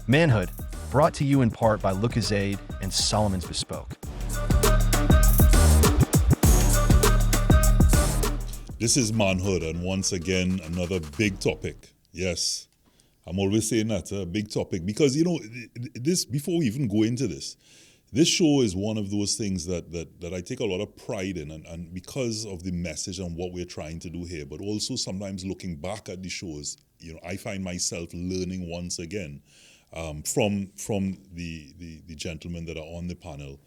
Manhood, brought to you in part by Lucozade and Solomon's Bespoke. This is manhood, and once again, another big topic. Yes, I'm always saying that, a big topic, because, this, before we even go into this show is one of those things that I take a lot of pride in, and because of the message and what we're trying to do here, but also sometimes looking back at the shows, I find myself learning once again from the gentlemen that are on the panel,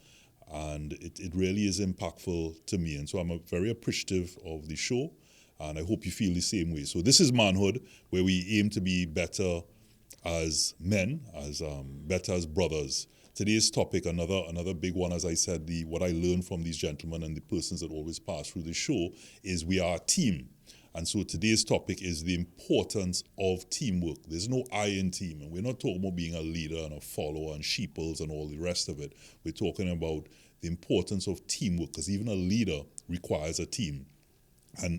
and it really is impactful to me, and so I'm very appreciative of the show, and I hope you feel the same way. So this is Manhood, where we aim to be better as men, as better as brothers. Today's topic, another big one, as I said, what I learned from these gentlemen and the persons that always pass through the show is we are a team. And so today's topic is the importance of teamwork. There's no I in team. And we're not talking about being a leader and a follower and sheeples and all the rest of it. We're talking about the importance of teamwork, because even a leader requires a team.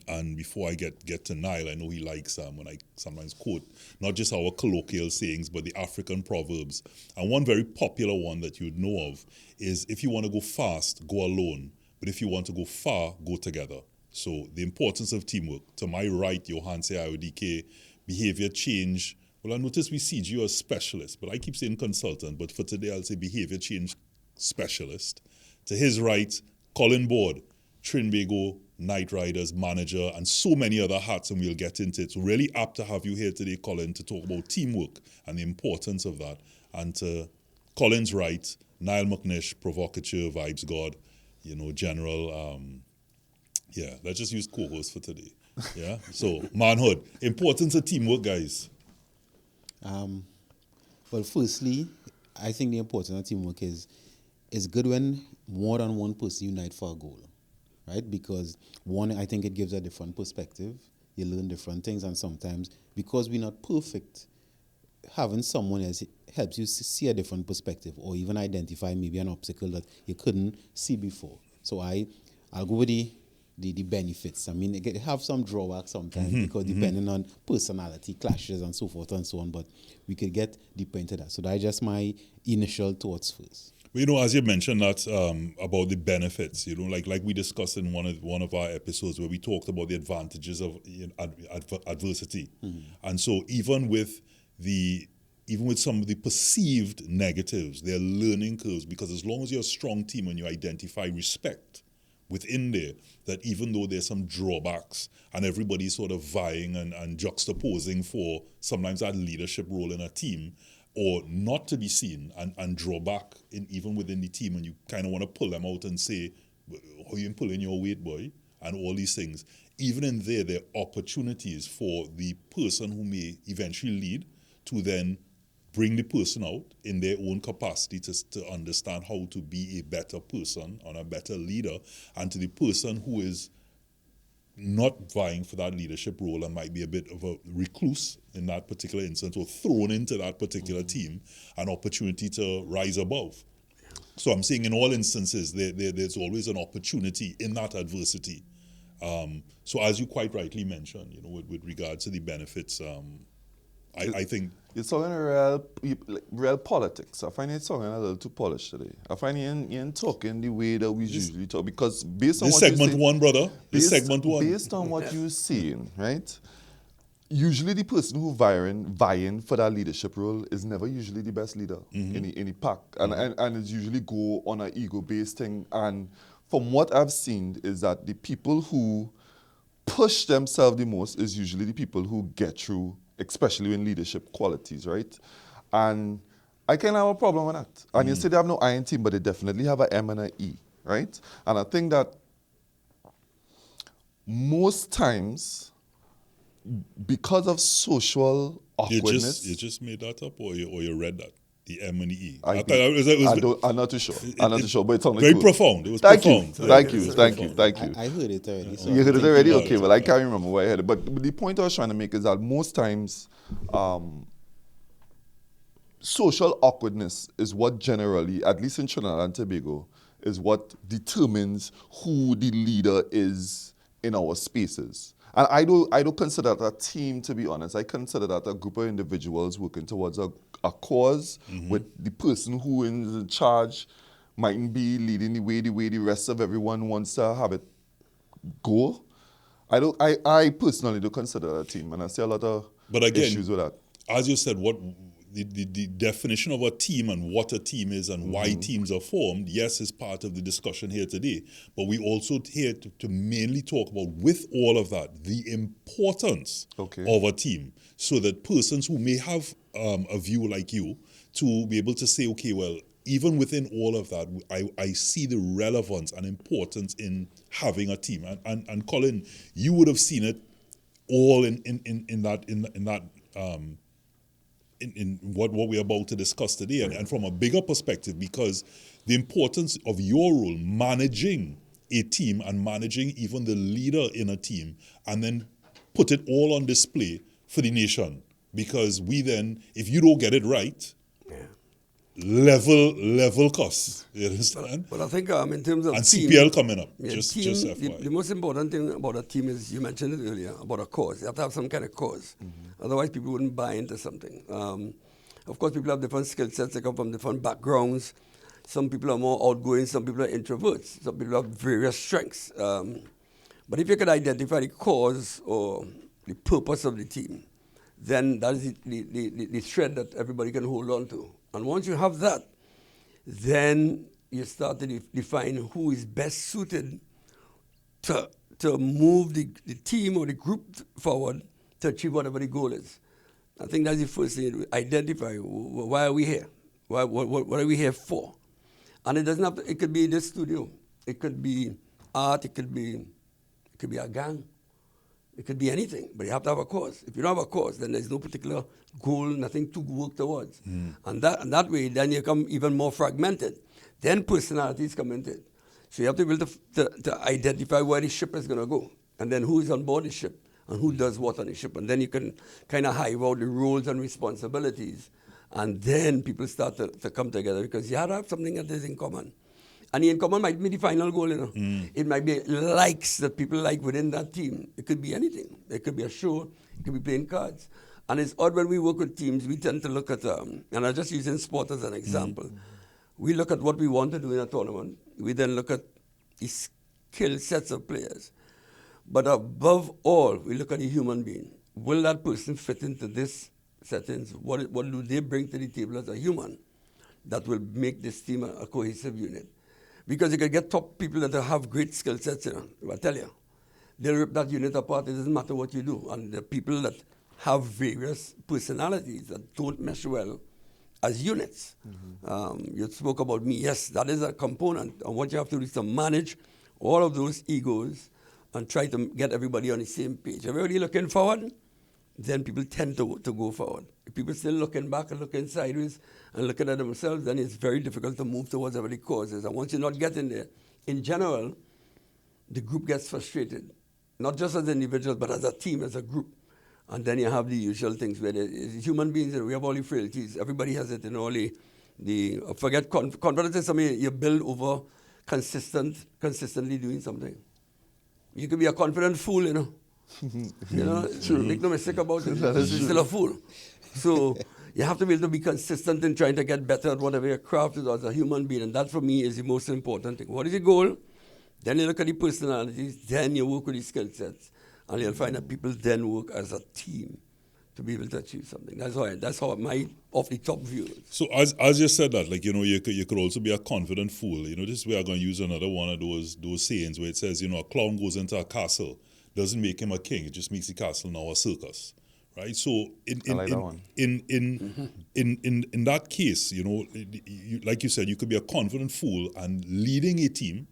And before I get to Nile, I know he likes when I sometimes quote not just our colloquial sayings, but the African proverbs. And one very popular one that you'd know of is, if you want to go fast, go alone. But if you want to go far, go together. So the importance of teamwork. To my right, Johan Iodike, behavior change. Well, I notice we see you as specialist, but I keep saying consultant. But for today, I'll say behavior change specialist. To his right, Colin Borde, Trinbago, Night Riders manager, and so many other hats, and we'll get into it. So really apt to have you here today, Colin, to talk about teamwork and the importance of that. And to Colin's right, Niall McNish, provocateur, vibes god, general. Let's just use co-host for today. Yeah. So manhood, importance of teamwork, guys. Well, firstly, I think the importance of teamwork is good when more than one person unite for a goal. Right? Because one, I think it gives a different perspective. You learn different things, and sometimes, because we're not perfect, having someone else helps you see a different perspective, or even identify maybe an obstacle that you couldn't see before. So I'll go with the benefits. I mean, it have some drawbacks sometimes, because depending on personality clashes and so forth and so on, but we could get deeper into that. So that's just my initial thoughts first. As you mentioned that about the benefits, like we discussed in one of our episodes where we talked about the advantages of adversity, and so even with some of the perceived negatives, they're learning curves, because as long as you're a strong team and you identify respect within there, that even though there's some drawbacks and everybody's sort of vying and juxtaposing for sometimes that leadership role in a team, or not to be seen and draw back even within the team, and you kind of want to pull them out and say, how you pulling your weight, boy, and all these things. Even in there are opportunities for the person who may eventually lead to then bring the person out in their own capacity to understand how to be a better person and a better leader, and to the person who is not vying for that leadership role and might be a bit of a recluse in that particular instance, or thrown into that particular team, an opportunity to rise above. So I'm saying in all instances, there's always an opportunity in that adversity. So as you quite rightly mentioned, with regards to the benefits, I think you're talking real politics. I find it talking a little too polished today. I find you ain't talking the way that we usually talk, because based on this what segment you say, one, brother. This segment one. Based on what you're saying, right? Usually the person who vying for that leadership role is never usually the best leader in the pack, and it's usually go on an ego-based thing. And from what I've seen is that the people who push themselves the most is usually the people who get through, especially in leadership qualities, right? And I can have a problem with that. And you say they have no I in team, but they definitely have an M and an E, right? And I think that most times, because of social awkwardness... You just made that up, or you read that? The M and the E. I'm not too sure. But it's only very cool. profound. It was Thank profound. You. Thank you. I heard it already. So you heard it already? Okay, well, I can't remember where I heard it. But the point I was trying to make is that most times, social awkwardness is what generally, at least in Trinidad and Tobago, is what determines who the leader is in our spaces. And I don't consider that a team, to be honest. I consider that a group of individuals working towards a cause with the person who is in charge mightn't be leading the way the rest of everyone wants to have it go. I personally don't consider that a team, and I see a lot of But again, issues with that. as you said, what the definition of a team and what a team is and why teams are formed, yes, is part of the discussion here today. But we also here to mainly talk about, with all of that, the importance of a team, so that persons who may have a view like you to be able to say, okay, well, even within all of that, I see the relevance and importance in having a team. And Colin, you would have seen it all in what we're about to discuss today, and from a bigger perspective, because the importance of your role managing a team and managing even the leader in a team, and then put it all on display for the nation. Because we then, if you don't get it right, level costs. You understand? But I think in terms of and team, CPL coming up. Yeah, just team, FYI. the most important thing about a team is, you mentioned it earlier, about a cause. You have to have some kind of cause. Otherwise, people wouldn't buy into something. Of course, people have different skill sets. They come from different backgrounds. Some people are more outgoing. Some people are introverts. Some people have various strengths. But if you can identify the cause or the purpose of the team, then that is the thread that everybody can hold on to. And once you have that, then you start to define who is best suited to move the team or the group forward to achieve whatever the goal is. I think that's the first thing. Identify, why are we here? What are we here for? And it doesn't have to, it could be this studio. It could be art. It could be a gang. It could be anything, but you have to have a cause. If you don't have a cause, then there's no particular goal, nothing to work towards. And that way, then you become even more fragmented. Then personalities come into it. So you have to be able to identify where the ship is going to go, and then who is on board the ship, and who does what on the ship. And then you can kind of hive out the roles and responsibilities, and then people start to come together, because you have to have something that is in common. And the in common might be the final goal, you know. It might be likes that people like within that team. It could be anything. It could be a show. It could be playing cards. And it's odd when we work with teams, we tend to look at, and I'm just using sport as an example. We look at what we want to do in a tournament. We then look at the skill sets of players. But above all, we look at the human being. Will that person fit into this settings? What do they bring to the table as a human that will make this team a cohesive unit? Because you can get top people that have great skill sets, you know. I tell you, they'll rip that unit apart. It doesn't matter what you do. And the people that have various personalities that don't mesh well as units. You spoke about me. Yes, that is a component. And what you have to do is to manage all of those egos and try to get everybody on the same page. Everybody looking forward, then people tend to go forward. If people still looking back and looking sideways and looking at themselves, then it's very difficult to move towards whatever the cause is. And once you're not getting there, in general, the group gets frustrated. Not just as individuals, but as a team, as a group. And then you have the usual things where human beings, we have all the frailties. Everybody has it in all forget confidence is something you build over consistently doing something. You could be a confident fool, you know. You know, make no mistake about it. You're still a fool. So you have to be able to be consistent in trying to get better at whatever your craft is as a human being. And that, for me, is the most important thing. What is your goal? Then you look at the personalities. Then you work with the skill sets. And you'll find that people then work as a team to be able to achieve something. That's how my off-the-top view is. So as you said that, like, you know, you could also be a confident fool. You know, this is where I'm going to use another one of those sayings where it says, you know, a clown goes into a castle, doesn't make him a king. It just makes the castle now a circus, right? So in that case, you know, like you said, you could be a confident fool and leading a team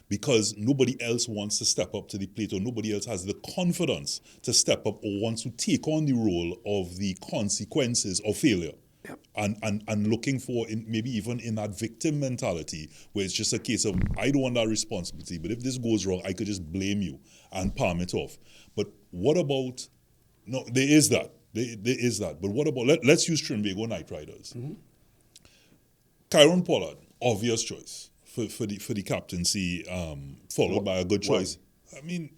because nobody else wants to step up to the plate, or nobody else has the confidence to step up or wants to take on the role of the consequences of failure. Yep. And looking for, maybe even in that victim mentality, where it's just a case of, I don't want that responsibility, but if this goes wrong, I could just blame you and palm it off. But what about, no, there is that. There is that. But what about, let's use Trinbago Knight Riders. Kyron Pollard, obvious choice for the captaincy, followed by a good choice. I mean,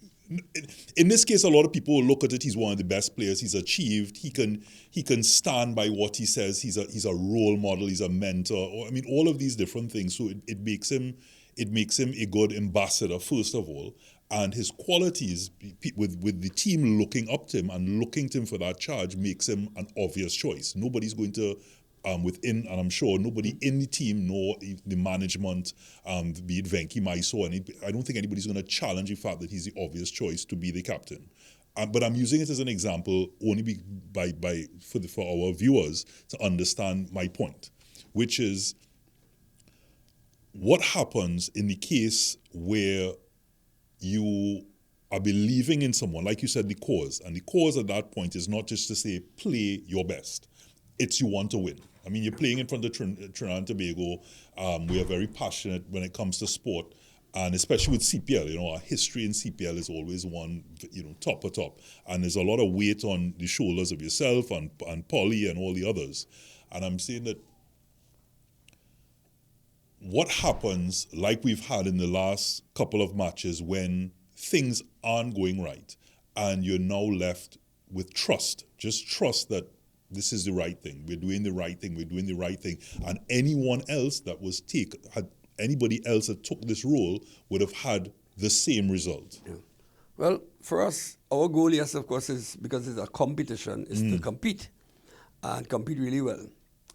in this case, a lot of people look at it. He's one of the best players he's achieved. He can stand by what he says. He's a role model. He's a mentor. Or, I mean, all of these different things. So it makes him a good ambassador, first of all. And his qualities, with the team looking up to him and looking to him for that charge, makes him an obvious choice. Nobody's going to, and I'm sure nobody in the team, nor the management, be it Venky Maiso, I don't think anybody's going to challenge the fact that he's the obvious choice to be the captain. But I'm using it as an example only for our viewers to understand my point, which is what happens in the case where you are believing in someone, like you said, the cause. And the cause at that point is not just to say, play your best. It's you want to win. I mean, you're playing in front of Trinidad and Tobago. We are very passionate when it comes to sport. And especially with CPL, our history in CPL is always one, top. And there's a lot of weight on the shoulders of yourself and Polly and all the others. And I'm saying that what happens, like we've had in the last couple of matches, when things aren't going right and you're now left with trust, just trust that this is the right thing, we're doing the right thing, and anybody else that took this role would have had the same result. Yeah. Well, for us, our goal, yes, of course, is because it's a competition, is to compete and compete really well.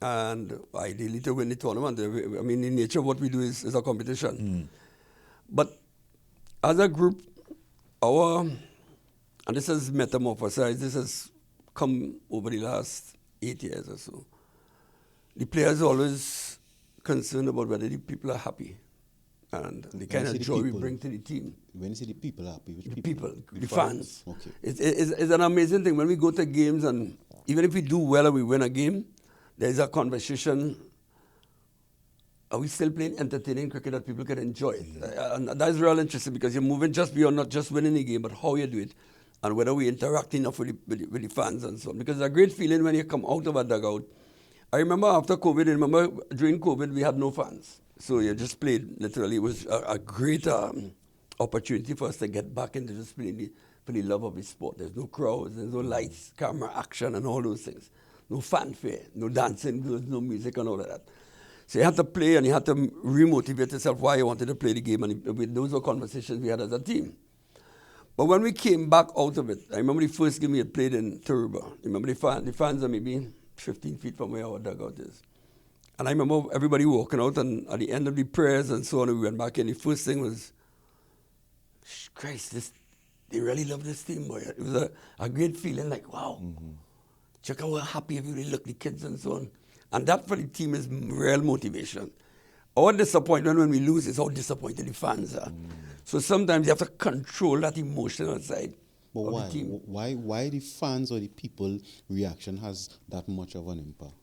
And ideally to win the tournament. I mean, the nature of what we do is a competition. But as a group, and this has metamorphosized, this has come over the last 8 years or so. The players are always concerned about whether the people are happy and the kind of joy we bring to the team. When you say the people are happy, which the people? The fans. Okay. It's an amazing thing. When we go to games, and even if we do well and we win a game, there's a conversation, are we still playing entertaining cricket that people can enjoy it? And that's real interesting because you're moving just beyond not just winning the game, but how you do it and whether we interact enough with the fans and so on. Because it's a great feeling when you come out of a dugout. I remember after COVID, during COVID, we had no fans. So you just played, literally. It was a great opportunity for us to get back into just playing for the love of the sport. There's no crowds, there's no lights, camera action, and all those things. No fanfare, no dancing, no music and all of that. So you had to play and you had to remotivate yourself why you wanted to play the game. And those were conversations we had as a team. But when we came back out of it, I remember the first game we had played in Trinbago. Remember the fans are maybe 15 feet from where our dugout is. And I remember everybody walking out, and at the end of the prayers and so on, we went back in. The first thing was, Christ, they really love this team, boy. It was a great feeling, like, wow. Check how happy everybody look, the kids and so on. And that for the team is real motivation. Our disappointment when we lose is how disappointed the fans are. So sometimes you have to control that emotional side of the team. Why the fans or the people reaction has that much of an impact?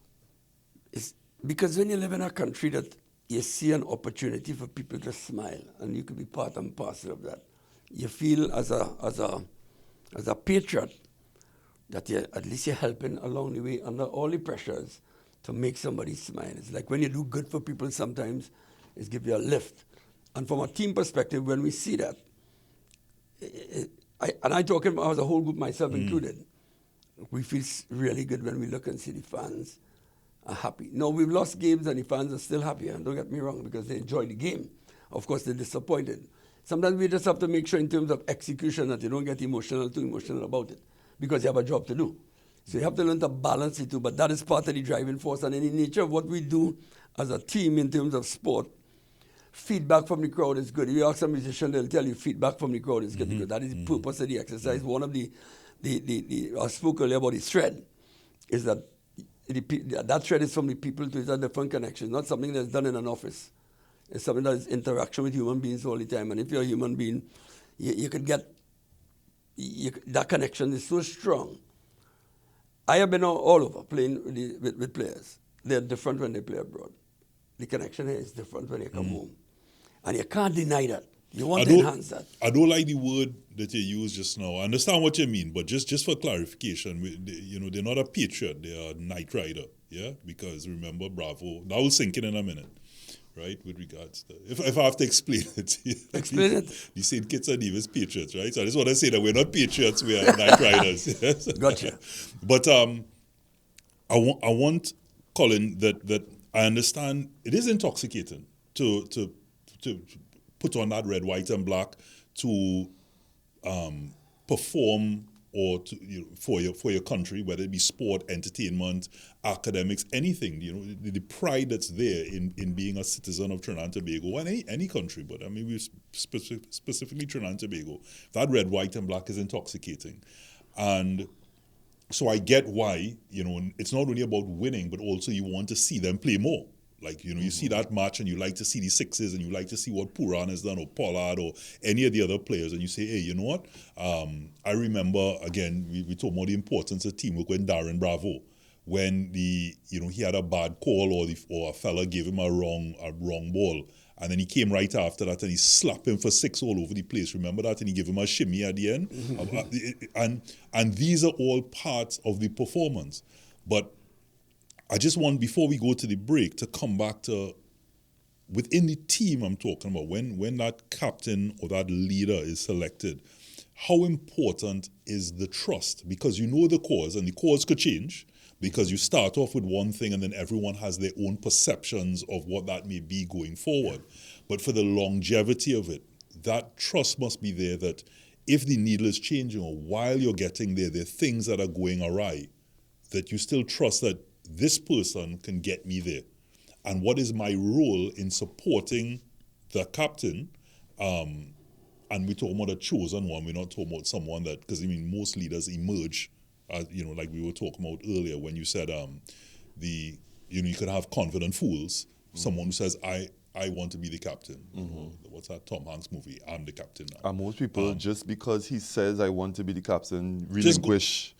It's because when you live in a country that you see an opportunity for people to smile, and you could be part and parcel of that, you feel as a patriot that at least you're helping along the way under all the pressures to make somebody smile. It's like when you do good for people sometimes, it gives you a lift. And from a team perspective, when we see that, I talk about as a whole group, myself included, we feel really good when we look and see the fans are happy. No, we've lost games and the fans are still happy, and don't get me wrong, because they enjoy the game. Of course, they're disappointed. Sometimes we just have to make sure in terms of execution that you don't get too emotional about it, because you have a job to do. So you have to learn to balance it too, but that is part of the driving force. And in the nature of what we do as a team in terms of sport, feedback from the crowd is good. If you ask a musician, they'll tell you feedback from the crowd is good, because that is the purpose of the exercise. One of I spoke earlier about the thread, is that that thread is from the people to it's a different connection, not something that's done in an office. It's something that is interaction with human beings all the time. And if you're a human being, you could get, that connection is so strong. I have been all over playing with players. They're different when they play abroad. The connection here is different when you come home. And you can't deny that. You want to enhance that. I don't like the word that you used just now. I understand what you mean, but just for clarification, they're not a patriot, they're a night rider, yeah? Because remember, Bravo, that will sink in a minute. right, with regards to... If I have to explain it to you. Explain it. The St. Kitts and Nevis Patriots, right? So I just want to say that we're not Patriots, we are Knight Riders. Yes? Gotcha. But I want, Colin, that I understand it is intoxicating to put on that red, white, and black to perform or to, for your country, whether it be sport, entertainment, academics, anything. The pride that's there in being a citizen of Trinidad and Tobago, and any country, but I mean we specifically Trinidad and Tobago. That red, white, and black is intoxicating, and so I get why it's not only about winning, but also you want to see them play more. Like, you see that match and you like to see the sixes and you like to see what Puran has done or Pollard or any of the other players, and you say, hey, you know what? I remember, again, we talk about the importance of teamwork when Darren Bravo, when he had a bad call or a fella gave him a wrong ball, and then he came right after that and he slapped him for six all over the place. Remember that? And he gave him a shimmy at the end. And these are all parts of the performance. But I just want, before we go to the break, to come back to within the team I'm talking about, when that captain or that leader is selected, how important is the trust? Because you know the cause, and the cause could change because you start off with one thing and then everyone has their own perceptions of what that may be going forward. But for the longevity of it, that trust must be there that if the needle is changing or while you're getting there are things that are going awry, that you still trust that this person can get me there. And what is my role in supporting the captain? And we're talking about a chosen one. We're not talking about someone that, because most leaders emerge, like we were talking about earlier when you said you could have confident fools. Someone who says, I want to be the captain. What's that Tom Hanks movie? I'm the captain now. And most people, just because he says, I want to be the captain, relinquish.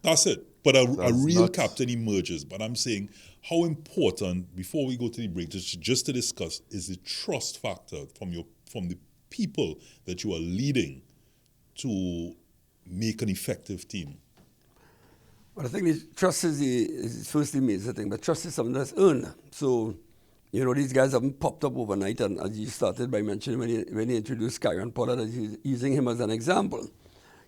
That's it. But a real captain emerges. But I'm saying how important, before we go to the break, just to discuss, is the trust factor from the people that you are leading to make an effective team. Well, I think the trust is the first major thing, but trust is something that's earned. So, these guys haven't popped up overnight, and as you started by mentioning when he introduced Kyron Pollard, using him as an example.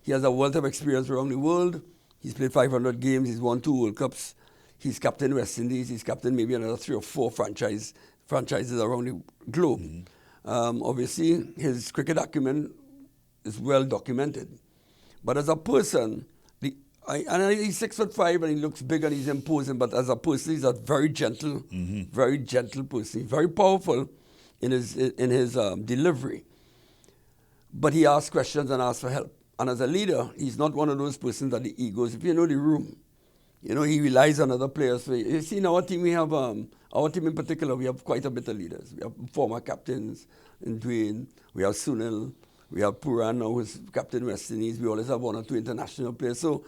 He has a wealth of experience around the world. He's played 500 games. He's won 2 World Cups. He's captain West Indies. He's captain maybe another 3 or 4 franchises around the globe. Obviously, his cricket acumen is well documented. But as a person, he's 6'5" and he looks big and he's imposing. But as a person, he's a very gentle person. He's very powerful in his delivery. But he asks questions and asks for help. And as a leader, he's not one of those persons that the egos. If you know the room, he relies on other players. You see, in our team, we have, our team in particular, we have quite a bit of leaders. We have former captains in Dwayne. We have Sunil. We have Puran, now who's captain West Indies. We always have 1 or 2 international players. So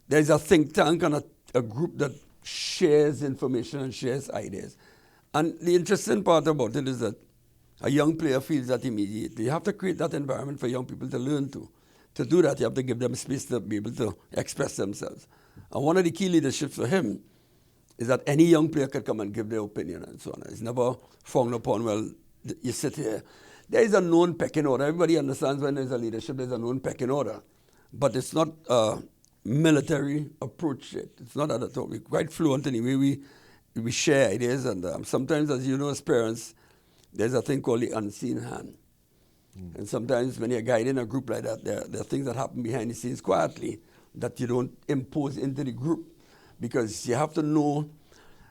there's a think tank and a group that shares information and shares ideas. And the interesting part about it is that a young player feels that immediately. You have to create that environment for young people to learn to. To do that, you have to give them space to be able to express themselves. And one of the key leaderships for him is that any young player could come and give their opinion and so on. It's never frowned upon, well, you sit here. There is a known pecking order. Everybody understands when there's a leadership, there's a known pecking order. But it's not a military approach yet. It's not that at all. We're quite fluent in the way we share ideas. And sometimes, as you know, as parents, there's a thing called the unseen hand. And sometimes when you're guiding a group like that, there are things that happen behind the scenes quietly that you don't impose into the group, because you have to know.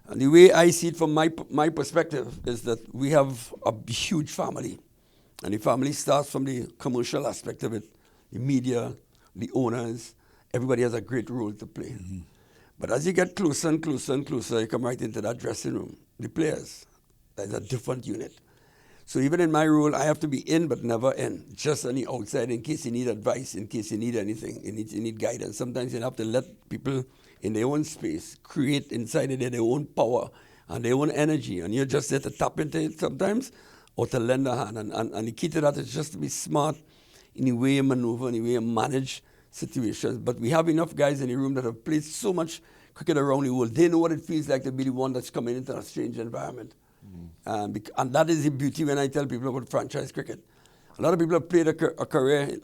And the way I see it from my perspective is that we have a huge family. And the family starts from the commercial aspect of it, the media, the owners. Everybody has a great role to play. But as you get closer and closer and closer, you come right into that dressing room. The players, there's a different unit. So even in my role, I have to be in but never in, just on the outside in case you need advice, in case you need anything, you need guidance. Sometimes you have to let people in their own space create inside of their own power and their own energy, and you're just there to tap into it sometimes or to lend a hand. And the key to that is just to be smart in the way you maneuver, in the way you manage situations. But we have enough guys in the room that have played so much cricket around the world. They know what it feels like to be the one that's coming into a strange environment. And that is the beauty when I tell people about franchise cricket. A lot of people have played a career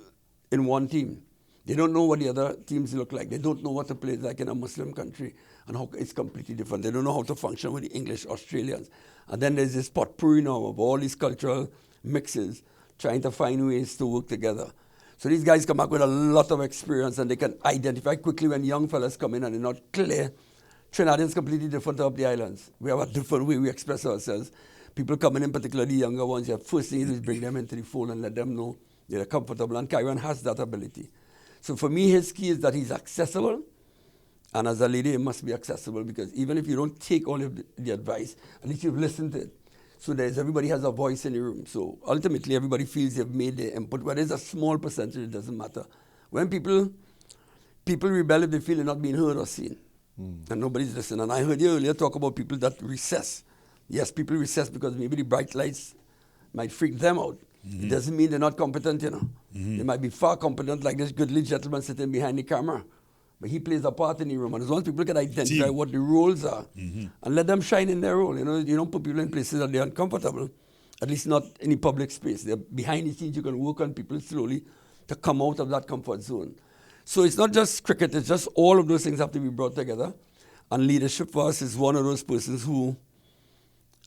in one team. They don't know what the other teams look like. They don't know what to play like in a Muslim country and how it's completely different. They don't know how to function with the English Australians. And then there's this potpourri now of all these cultural mixes trying to find ways to work together. So these guys come back with a lot of experience and they can identify quickly when young fellas come in and they're not clear. Trinidad is completely different up the islands. We have a different way we express ourselves. People coming in, particularly the younger ones, the first thing is bring them into the fold and let them know they're comfortable. And Kyron has that ability. So for me, his key is that he's accessible. And as a leader, he must be accessible because even if you don't take all of the advice, at least you've listened to it. So everybody has a voice in the room. So ultimately, everybody feels they've made their input. Whether it's a small percentage, it doesn't matter. When people rebel if they feel they're not being heard or seen. And nobody's listening. And I heard you earlier talk about people that recess. Yes, people recess because maybe the bright lights might freak them out. It doesn't mean they're not competent, you know. They might be far competent, like this goodly gentleman sitting behind the camera. But he plays a part in the room. And as long as people can identify what the roles are and let them shine in their role, you know, you don't put people in places that they're uncomfortable, at least not in the public space. They're behind the scenes, you can work on people slowly to come out of that comfort zone. So it's not just cricket, it's just all of those things have to be brought together. And leadership for us is one of those persons who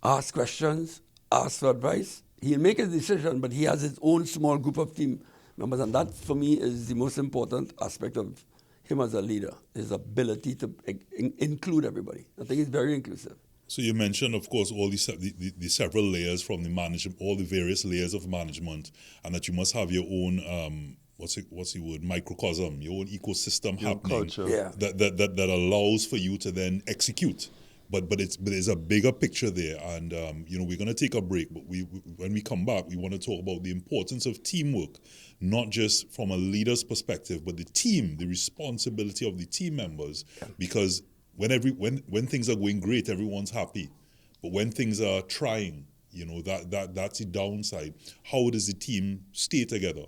asks questions, asks for advice. He'll make a decision, but he has his own small group of team members. And that, for me, is the most important aspect of him as a leader, his ability to include everybody. I think he's very inclusive. So you mentioned, of course, all the several layers from the management, all the various layers of management, and that you must have your own, what's the word, microcosm, your own ecosystem happening culture. Yeah. that allows for you to then execute. But there's a bigger picture there, and we're going to take a break. But when we come back, we want to talk about the importance of teamwork, not just from a leader's perspective, but the responsibility of the team members. Because when things are going great, everyone's happy. But when things are trying, that's the downside. How does the team stay together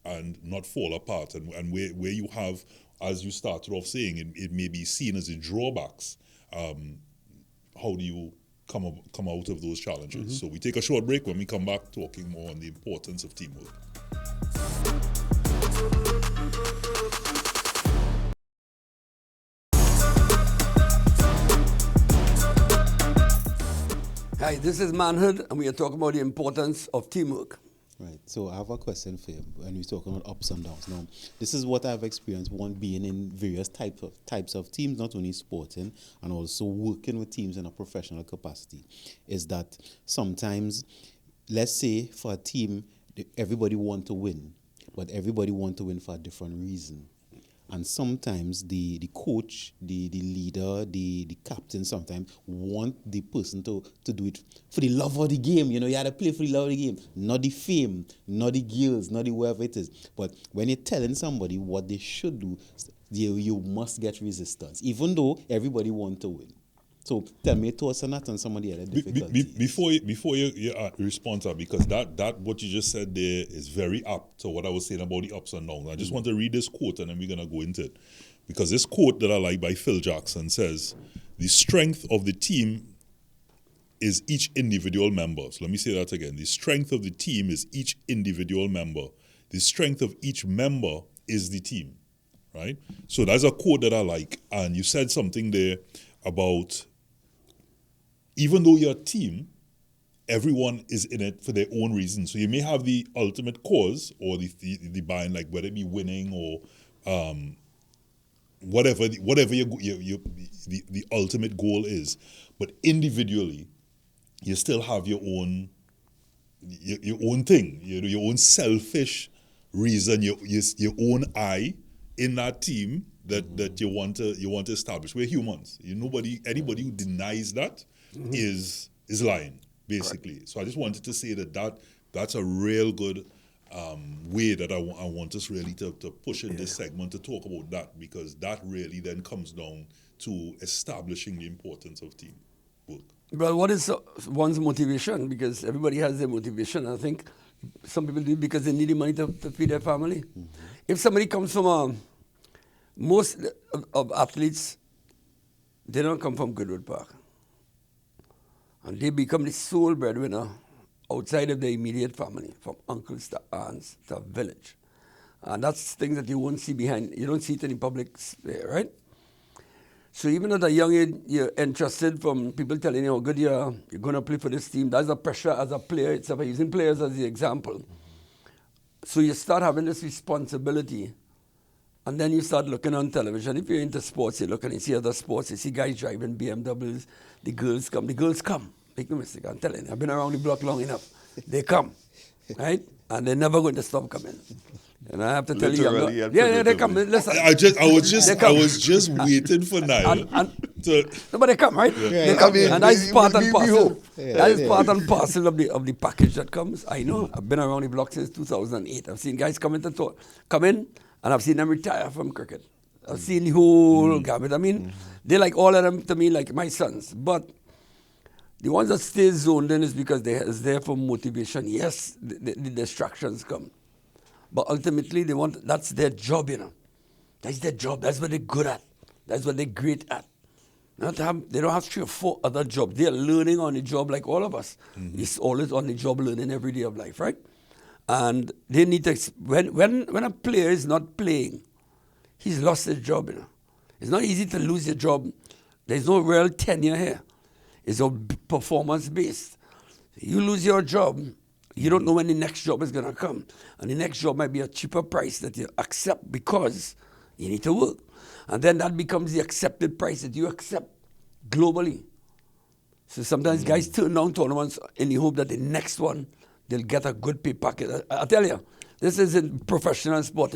and not fall apart? And where you have, as you started off saying, it may be seen as the drawbacks. How do you come out of those challenges? So we take a short break. When we come back, talking more on the importance of teamwork. Hi, this is Manhood, and we are talking about the importance of teamwork. Right. So I have a question for you when we're talking about ups and downs. Now, this is what I've experienced, one being in various types of teams, not only sporting, and also working with teams in a professional capacity, is that sometimes, let's say for a team, everybody want to win, but everybody want to win for a different reason. And sometimes the coach, the leader, the captain sometimes want the person to do it for the love of the game. You had to play for the love of the game, not the fame, not the girls, not the whoever it is. But when you're telling somebody what they should do, you must get resistance, even though everybody wants to win. So tell me your thoughts on that and some of the other difficulties. Before you respond to that, because that what you just said there is very apt to what I was saying about the ups and downs. I just want to read this quote and then we're going to go into it. Because this quote that I like by Phil Jackson says, the strength of the team is each individual member. So let me say that again. The strength of the team is each individual member. The strength of each member is the team, right? So that's a quote that I like. And you said something there about, even though you're a team, everyone is in it for their own reason. So you may have the ultimate cause or the bind, like whether it be winning or whatever the ultimate goal is. But individually, you still have your own thing, your own selfish reason, your own I in that team that you want to establish. We're humans. Anybody who denies that is lying, basically. Right. So I just wanted to say that's a real good way that I want us really to push in this segment to talk about that, because that really then comes down to establishing the importance of teamwork. Well, what is one's motivation? Because everybody has their motivation. I think some people do it because they need the money to feed their family. If somebody comes from most of athletes, they don't come from Goodwood Park. And they become the sole breadwinner outside of their immediate family, from uncles to aunts to village. And that's things that you won't see behind, you don't see it in the public sphere, right? So even at a young age, you're entrusted from people telling you how good you're going to play for this team. That's the pressure as a player itself, using players as the example. So you start having this responsibility, and then you start looking on television. If you're into sports, you look and you see other sports, you see guys driving BMWs, the girls come. Make no mistake, I'm telling you, I've been around the block long enough. They come, right? And they're never going to stop coming. And I have to tell Literally you, and yeah, they come. figuratively. Listen, I was just waiting for Niall to. no, but they come, right? Yeah, They yeah. come, I mean, and that's part and we parcel. hope. That is part and parcel of the package that comes. I know. I've been around the block since 2008. I've seen guys come in, and I've seen them retire from cricket. I've seen the whole gamut. I mean, they're like all of them to me, like my sons. But the ones that stay zoned in is because it's there for motivation. Yes, the distractions come. But ultimately, that's their job, you know. That's their job. That's what they're good at. That's what they're great at. They don't have 3 or 4 other jobs. They're learning on the job like all of us. It's always on the job learning every day of life, right? And they need to, when a player is not playing, he's lost his job, you know. It's not easy to lose your job. There's no real tenure here. It's all performance-based. You lose your job, you don't know when the next job is going to come. And the next job might be a cheaper price that you accept because you need to work. And then that becomes the accepted price that you accept globally. So sometimes guys turn down tournaments in the hope that the next one, they'll get a good pay packet. I tell you, this isn't professional sport.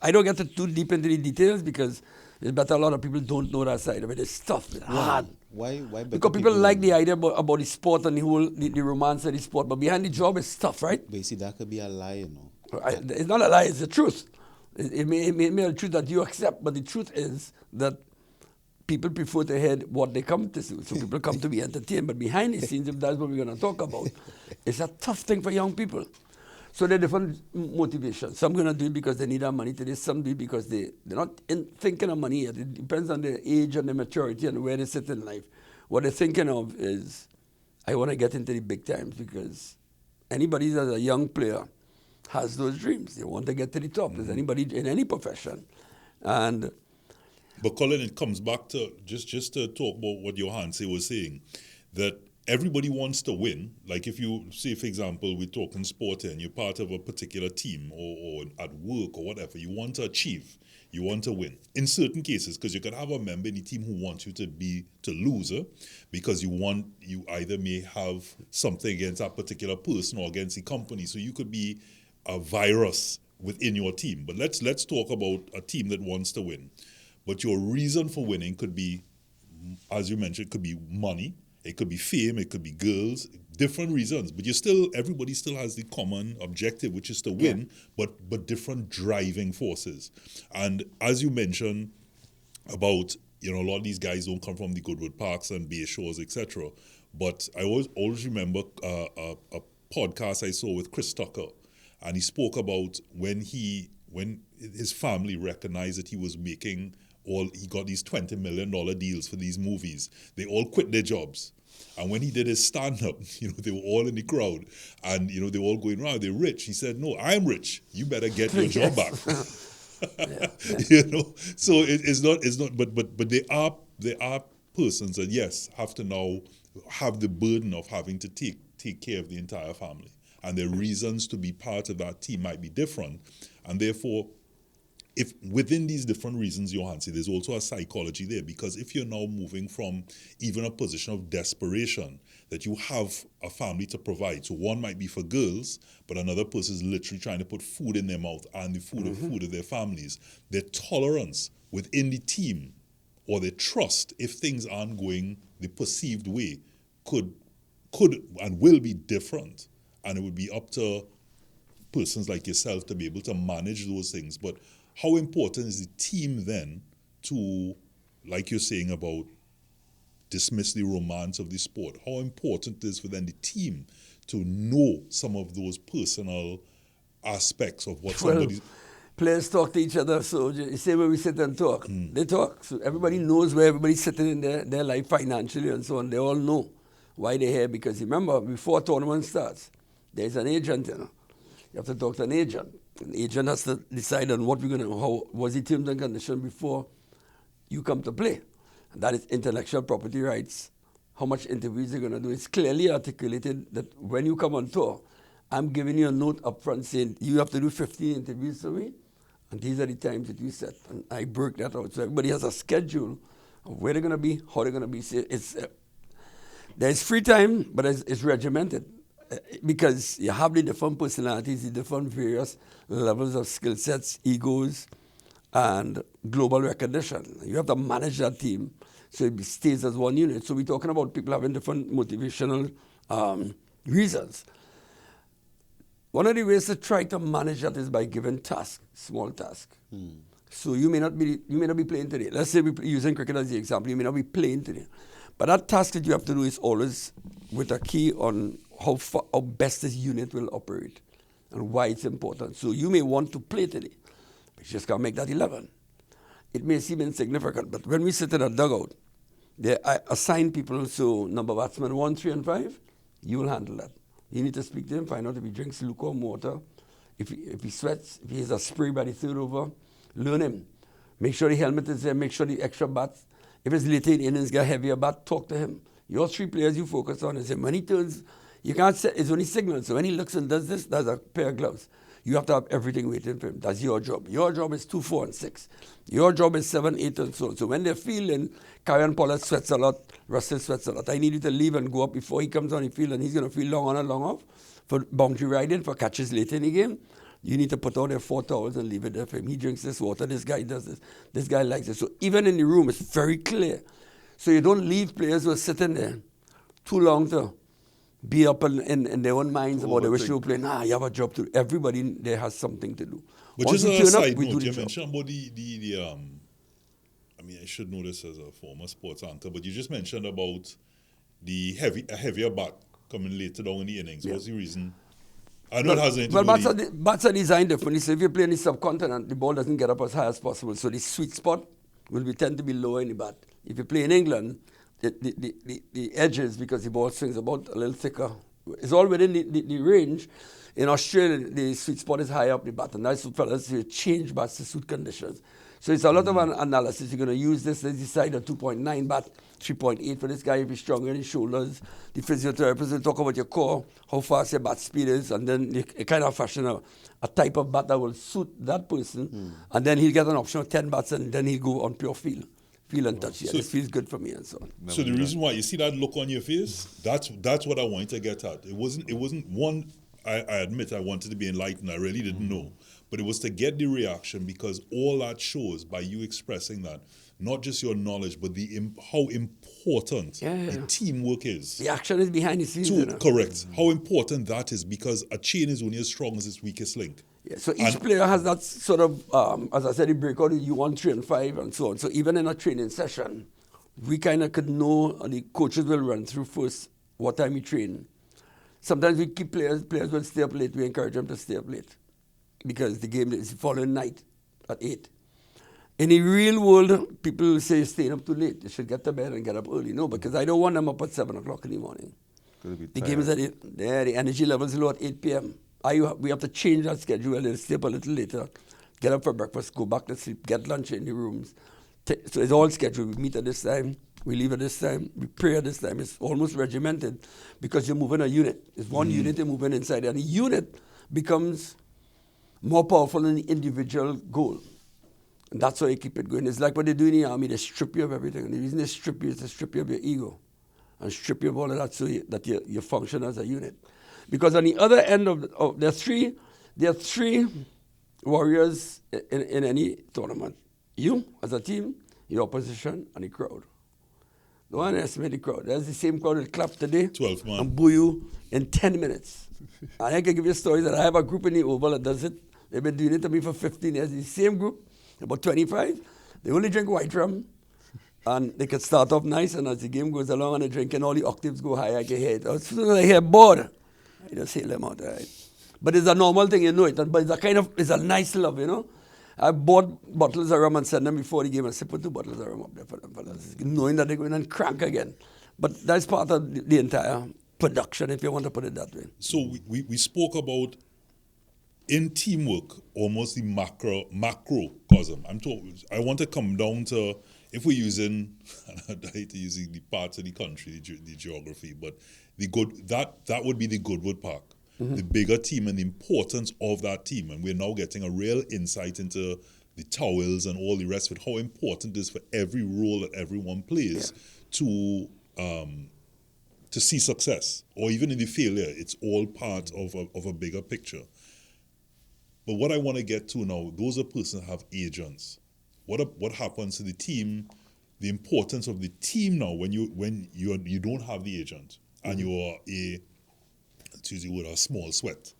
I don't get too deep into the details because it's better a lot of people don't know that side of it. It's tough, it's hard. Why Because people like the idea about the sport and the romance of the sport, but behind the job it's tough, right? But you see, that could be a lie, you know. It's not a lie, it's the truth. It may be a truth that you accept, but the truth is that people prefer to hear what they come to see. So people come to be entertained, but behind the scenes, if that's what we're going to talk about, it's a tough thing for young people. So there are different motivations. Some are going to do it because they need our money today. Some do it because they're not thinking of money yet. It depends on their age and their maturity and where they sit in life. What they're thinking of is, I want to get into the big times, because anybody that's a young player has those dreams. They want to get to the top. There's anybody in any profession. And But Colin, it comes back to just to talk about what Johanse was saying, that everybody wants to win. Like if you say, for example, we're talking sport and you're part of a particular team or at work or whatever, you want to achieve, you want to win. In certain cases, because you could have a member in the team who wants you to lose, because you either may have something against that particular person or against the company. So you could be a virus within your team. But let's talk about a team that wants to win. But your reason for winning could be, as you mentioned, it could be money, it could be fame, it could be girls, different reasons. But everybody still has the common objective, which is to win, but different driving forces. And as you mentioned about, a lot of these guys don't come from the Goodwood Parks and Bay Shores, etc. But I always remember a podcast I saw with Chris Tucker, and he spoke about when his family recognized that he was making he got these $20 million deals for these movies. They all quit their jobs. And when he did his stand-up, they were all in the crowd. And, they were all going around, they're rich. He said, no, I'm rich. You better get your job back. So it's not, but there are persons that, yes, have to now have the burden of having to take care of the entire family. And their reasons to be part of that team might be different. And therefore, if within these different reasons, Johanse, there's also a psychology there, because if you're now moving from even a position of desperation, that you have a family to provide, so one might be for girls, but another person is literally trying to put food in their mouth and the food of their families, their tolerance within the team or their trust, if things aren't going the perceived way, could and will be different. And it would be up to persons like yourself to be able to manage those things. But how important is the team then to, like you're saying about dismiss the romance of the sport, how important it is for then the team to know some of those personal aspects of what somebody's... Players talk to each other, so you say when we sit and talk, they talk. So everybody knows where everybody's sitting in their life financially and so on. They all know. Why they're here? Because remember, before a tournament starts, there's an agent, you know. You have to talk to an agent. An agent has to decide on what we're going to, how was the terms and conditions before you come to play. And that is intellectual property rights, how much interviews you're going to do. It's clearly articulated that when you come on tour, I'm giving you a note up front saying you have to do 15 interviews for me, and these are the times that you set. And I broke that out. So everybody has a schedule of where they're going to be, how they're going to be. There's free time, but it's regimented. Because you have the different personalities, the different various levels of skill sets, egos, and global recognition. You have to manage that team so it stays as one unit. So we're talking about people having different motivational reasons. One of the ways to try to manage that is by giving tasks, small tasks. So you may not be playing today. Let's say we're using cricket as the example. You may not be playing today. But that task that you have to do is always with a key on how best this unit will operate and why it's important. So you may want to play today, but you just can't make that 11. It may seem insignificant, but when we sit in a dugout, they assign people, so number batsman 1, 3, and 5, you will handle that. You need to speak to him, find out if he drinks lukewarm water, if he sweats, if he has a spray by the third over, learn him. Make sure the helmet is there, make sure the extra bats. If it's later in innings, get heavier bat, talk to him. Your 3 players you focus on is him. When he turns, you can't say, it's only signals. So when he looks and does this, that's a pair of gloves. You have to have everything waiting for him. That's your job. Your job is 2, 4, and 6. Your job is 7, 8, and so on. So when they're feeling, Karen Pollard sweats a lot, Russell sweats a lot. I need you to leave and go up before he comes on the field, and he's going to feel long on and long off for boundary riding, for catches later in the game. You need to put on their 4 towels and leave it there for him. He drinks this water. This guy does this. This guy likes it. So even in the room, it's very clear. So you don't leave players who are sitting there too long to be up in their own minds about the wish you were playing. Nah, you have a job to do. Everybody there has something to do. But Once just we a turn up, side we do note, the you job. mentioned about I mean, I should know this as a former sports anchor, but you just mentioned about a heavier bat coming later down in the innings. What's the reason? I know it has anything to do with bats are designed differently. So if you play in the subcontinent, the ball doesn't get up as high as possible. So the sweet spot will tend to be lower in the bat. If you play in England, the edges, because the ball swings about a little thicker, it's all within the range. In Australia, the sweet spot is high up the bat, and that's what fellas change bats to suit conditions. So it's a lot of analysis. You're going to use this. Let's decide a 2.9 bat, 3.8 for this guy if he's stronger in his shoulders. The physiotherapist will talk about your core, how fast your bat speed is, and then you kind of fashion a type of bat that will suit that person. And then he'll get an option of 10 bats, and then he'll go on pure feel and touch. Yeah, this feels good for me, and so on. So the reason why you see that look on your face, that's what I wanted to get at. It wasn't one. I admit I wanted to be enlightened. I really didn't know, but it was to get the reaction, because all that shows by you expressing that, not just your knowledge, but how important the teamwork is. The action is behind the scenes. Correct. How important that is, because a chain is only as strong as its weakest link. Yeah, so each player has that sort of, as I said, the breakout, you 1, 3, and 5, and so on. So even in a training session, we kind of could know, and the coaches will run through first what time we train. Sometimes we keep players will stay up late. We encourage them to stay up late because the game is the following night at 8. In the real world, people say you're staying up too late. You should get to bed and get up early. No, because I don't want them up at 7 o'clock in the morning. The game is at 8. The energy level is low at 8 p.m. We have to change that schedule and stay up a little later, get up for breakfast, go back to sleep, get lunch in the rooms. So it's all scheduled. We meet at this time, we leave at this time, we pray at this time. It's almost regimented because you're moving a unit. It's one unit you're moving inside, and the unit becomes more powerful than the individual goal. And that's how you keep it going. It's like what they do in the army. They strip you of everything. And the reason they strip you is to strip you of your ego and strip you of all of that so that you function as a unit. Because on the other end of there are three warriors in any tournament. You, as a team, your opposition, and the crowd. Don't underestimate the crowd. There's the same crowd that clapped today 12 man. and boo you in 10 minutes. And I can give you a story that I have a group in the Oval that does it. They've been doing it to me for 15 years. The same group, about 25. They only drink white rum. And they can start off nice, and as the game goes along and they're drinking, all the octaves go high. I can hear it. As soon as I hear Borde, I just hail them out, right? But it's a normal thing, you know it. But it's a nice love, you know. I bought bottles of rum and sent them before the game and said, put 2 bottles of rum up there for them fellas, knowing that they're going and crank again. But that's part of the entire production, if you want to put it that way. So we spoke about in teamwork, almost the macrocosm. I want to come down to, if we're using, I hate using the parts of the country, the geography, but that would be the Goodwood Park. The bigger team and the importance of that team. And we're now getting a real insight into the towels and all the rest of it, how important it is for every role that everyone plays to see success, or even in the failure. It's all part of a bigger picture. But what I want to get to now, those are persons that have agents. What happens to the team? The importance of the team now when you don't have the agent and you are to use the word, a small sweat,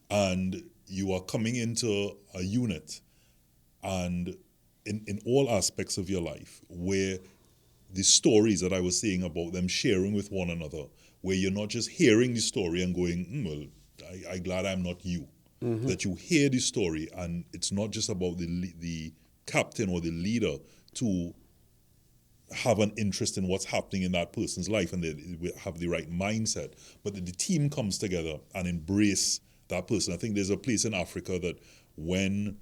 and you are coming into a unit, and in all aspects of your life, where the stories that I was saying about them sharing with one another, where you're not just hearing the story and going, well, I'm glad I'm not you. That you hear the story, and it's not just about the captain or the leader to have an interest in what's happening in that person's life and they have the right mindset, but that the team comes together and embrace that person. I think there's a place in Africa that when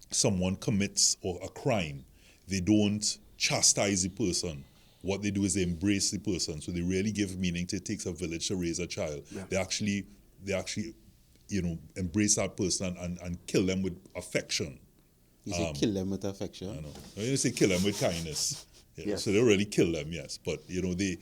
someone commits a crime, they don't chastise the person. What they do is they embrace the person. So they really give meaning to it takes a village to raise a child. Yeah. They actually embrace that person and kill them with affection. You say kill them with affection? I know. You say kill them with kindness. Yes. So they don't really kill them, yes. But, they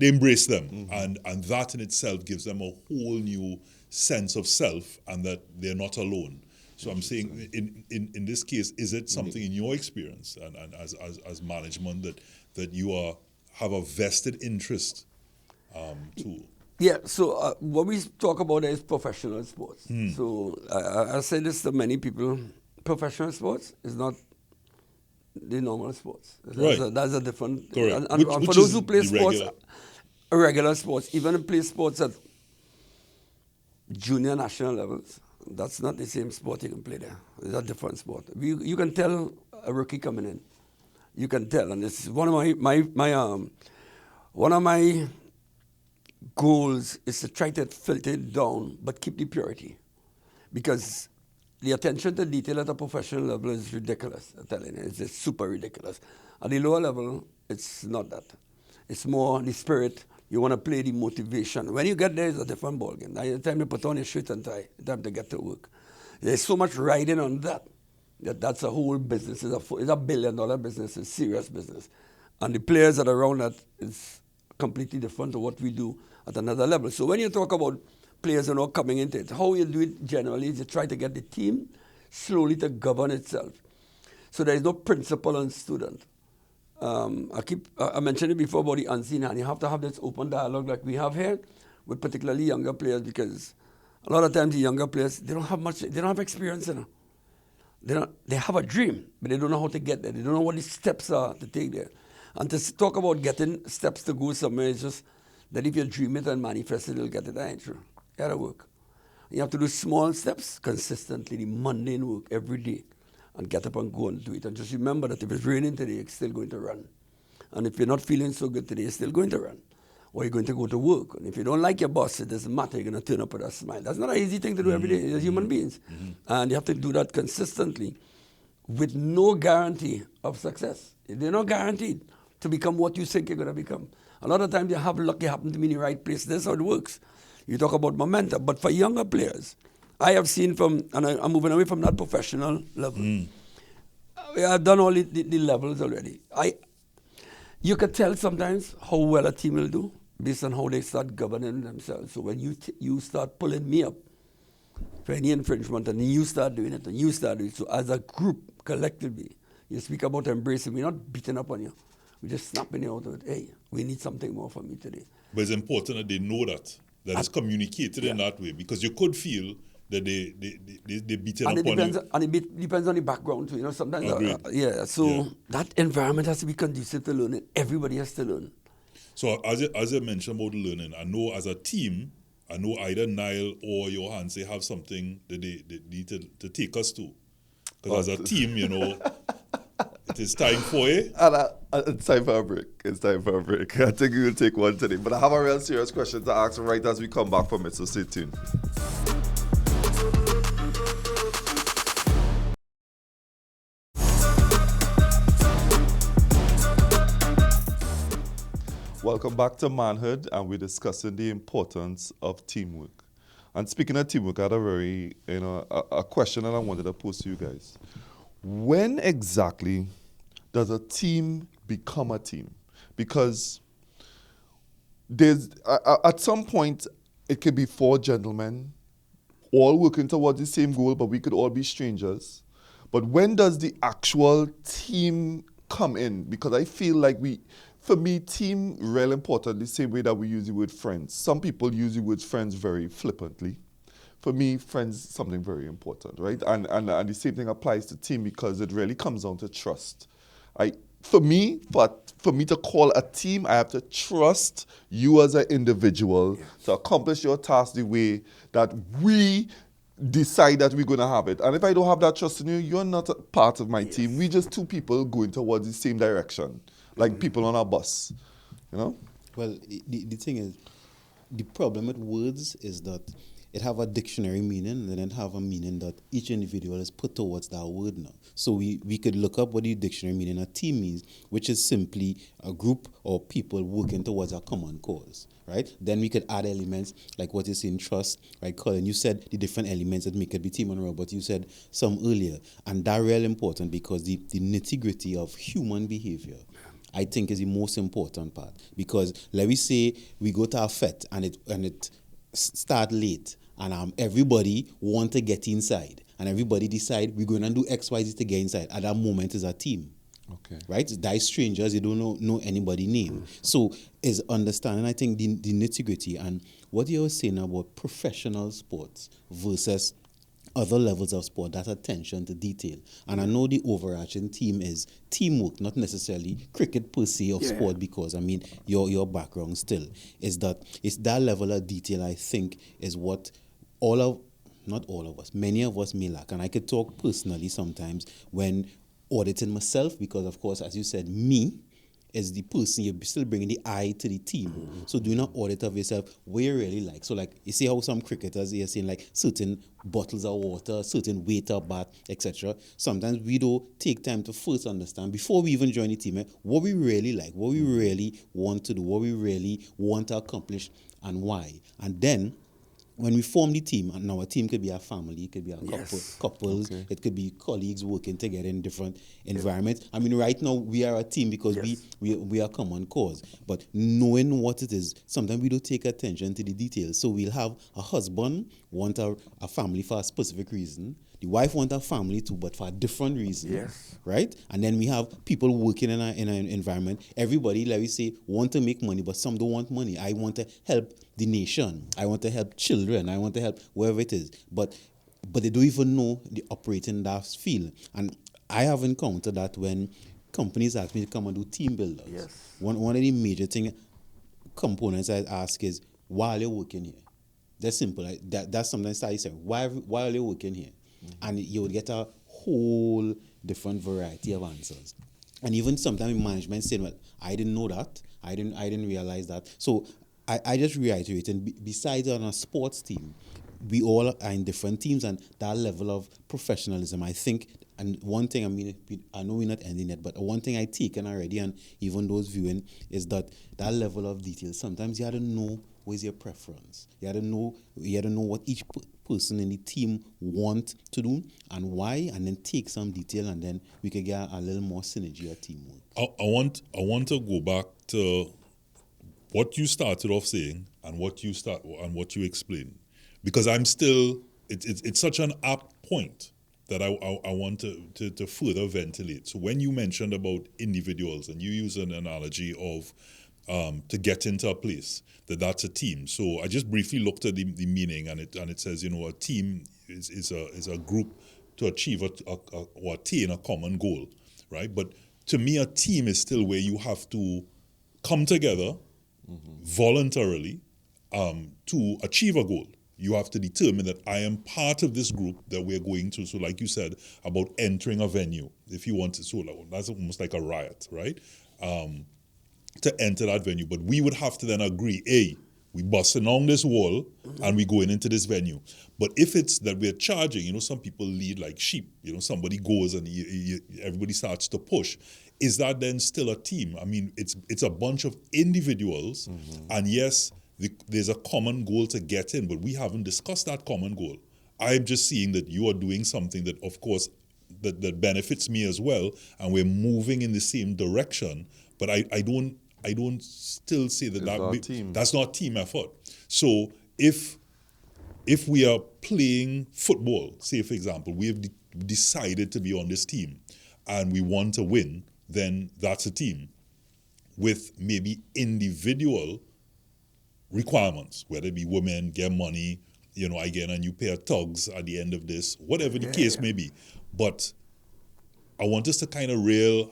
embrace them. And that in itself gives them a whole new sense of self and that they're not alone. So I'm saying in this case, is it something in your experience and as management that you have a vested interest to? Yeah, so what we talk about is professional sports. So I say this to many people, professional sports is not the normal sports. That's a different... Correct. And for those who play sports, regular sports, even play sports at junior national levels, that's not the same sport you can play there. It's a different sport. You can tell a rookie coming in. You can tell, and it's one of my goals is to try to filter it down, but keep the purity, because the attention to detail at a professional level is ridiculous. I'm telling you, it's just super ridiculous. At the lower level, it's not that. It's more the spirit. You want to play the motivation. When you get there, it's a different ballgame. Now, the time you put on your shirt and tie, the time to get to work. There's so much riding on that's a whole business. It's a $1 billion business. It's serious business. And the players that are around that is completely different to what we do at another level. So when you talk about players are not coming into it, how you do it generally is you try to get the team slowly to govern itself. So there is no principal and student. I mentioned it before about the unseen hand. You have to have this open dialogue like we have here with particularly younger players, because a lot of times the younger players, they don't have experience in it. They have a dream, but they don't know how to get there. They don't know what the steps are to take there. And to talk about getting steps to go somewhere is just that if you dream it and manifest it, you'll get it. That ain't true. You gotta work. You have to do small steps consistently, the mundane work every day, and get up and go and do it. And just remember that if it's raining today, you're still going to run. And if you're not feeling so good today, you're still going to run. Or you're going to go to work. And if you don't like your boss, it doesn't matter. You're going to turn up with a smile. That's not an easy thing to do every day as human beings. And you have to do that consistently with no guarantee of success. They're not guaranteed to become what you think you're going to become. A lot of times you have luck, you happen to be in the right place. That's how it works. You talk about momentum. But for younger players, I have seen and I'm moving away from that professional level. I've done all the levels already. You can tell sometimes how well a team will do based on how they start governing themselves. So when you start pulling me up for any infringement, and you start doing it, and you start doing it, so as a group, collectively, you speak about embracing. We're not beating up on you. We're just snapping you out of it. Hey, we need something more from you today. But it's important that they know that it's communicated in that way, because you could feel that they beating up on you. And it depends on the background too. Sometimes. That environment has to be conducive to learning. Everybody has to learn. So as I mentioned about learning, I know as a team, I know either Niall or Johan they have something that they need to take us to. Because as a team, It is time for it. And it's time for a break. It's time for a break. I think we will take one today. But I have a real serious question to ask right as we come back from it, so stay tuned. Welcome back to Manhood, and we're discussing the importance of teamwork. And speaking of teamwork, I had a question that I wanted to pose to you guys. When exactly does a team become a team? Because there's at some point it could be four gentlemen all working towards the same goal, but we could all be strangers. But when does the actual team come in? Because I feel like for me, team real important the same way that we use the word friends. Some people use the word friends very flippantly. For me, friends is something very important, right? And the same thing applies to team because it really comes down to trust. For me to call a team, I have to trust you as an individual to accomplish your task the way that we decide that we're going to have it. And if I don't have that trust in you, you're not a part of my team. We're just two people going towards the same direction, like people on a bus, you know? Well, the thing is, the problem with words is that it have a dictionary meaning and then it have a meaning that each individual is put towards that word now. So we could look up what the dictionary meaning a team means, which is simply a group or people working towards a common cause, right? Then we could add elements like what is in trust, right? Colin, you said the different elements that make it be team and real, but you said some earlier. And that real important because the nitty-gritty of human behavior, I think, is the most important part. Because let me say we go to a fete and it start late, and everybody want to get inside, and everybody decide we're going to do X, Y, Z to get inside. At that moment is a team. Okay. Right? Die strangers, you don't know anybody's name. So is understanding, I think, the nitty-gritty and what you were saying about professional sports versus other levels of sport, that attention to detail. And I know the overarching theme is teamwork, not necessarily cricket per se of sport, because I mean your background still is that it's that level of detail I think is what not all of us, many of us may lack. And I could talk personally sometimes when auditing myself, because of course, as you said, me as the person, you're still bringing the eye to the team. Mm-hmm. So doing an audit of yourself, what you really like. So like, you see how some cricketers, you're saying like certain bottles of water, certain weight of bat, etc. Sometimes we don't take time to first understand, before we even join the team, what we really like, what we really want to do, what we really want to accomplish, and why. And then, when we form the team, and our team could be a family, it could be a couples, it could be colleagues working together in different environments. I mean, right now we are a team because we are common cause. But knowing what it is, sometimes we don't take attention to the details. So we'll have a husband want a family for a specific reason. The wife want a family too, but for a different reason, right? And then we have people working in an environment. Everybody, let me say, want to make money, but some don't want money. I want to help the nation. I want to help children. I want to help wherever it is. But they don't even know the operating that field. And I have encountered that when companies ask me to come and do team builders. Yes. One of the major components I ask is, why are you working here? That's simple. That's sometimes I say, why are you working here? Mm-hmm. And you would get a whole different variety of answers. And even sometimes in management saying, well, I didn't know that. I didn't realize that. So I just reiterate, and besides on a sports team, we all are in different teams, and that level of professionalism, I think, and one thing, I know we're not ending it, but one thing I taken already, and even those viewing, is that level of detail, sometimes you have to know where's your preference. You have to know what each person in the team want to do and why, and then take some detail, and then we can get a little more synergy or teamwork. I want to go back to what you started off saying and what you explained, because I'm still it's such an apt point that I want to further ventilate. So when you mentioned about individuals and you use an analogy of to get into a place, that's a team. So I just briefly looked at the meaning, and it says, a team is a group to achieve or attain a common goal, right? But to me, a team is still where you have to come together voluntarily to achieve a goal, you have to determine that I am part of this group that we're going to. So like you said, about entering a venue, if you want to, so that's almost like a riot, right? To enter that venue. But we would have to then agree, hey, we busting on this wall and we going into this venue. But if it's that we're charging, some people lead like sheep. Somebody goes and everybody starts to push. Is that then still a team? I mean, it's a bunch of individuals, and yes, there's a common goal to get in, but we haven't discussed that common goal. I'm just seeing that you are doing something that, of course, that benefits me as well, and we're moving in the same direction. But I don't still say that's not team effort. So if we are playing football, say for example, we have decided to be on this team and we want to win, then that's a team with maybe individual requirements, whether it be women, get money, I get a new pair of tugs at the end of this, whatever the case may be. But I want us to kind of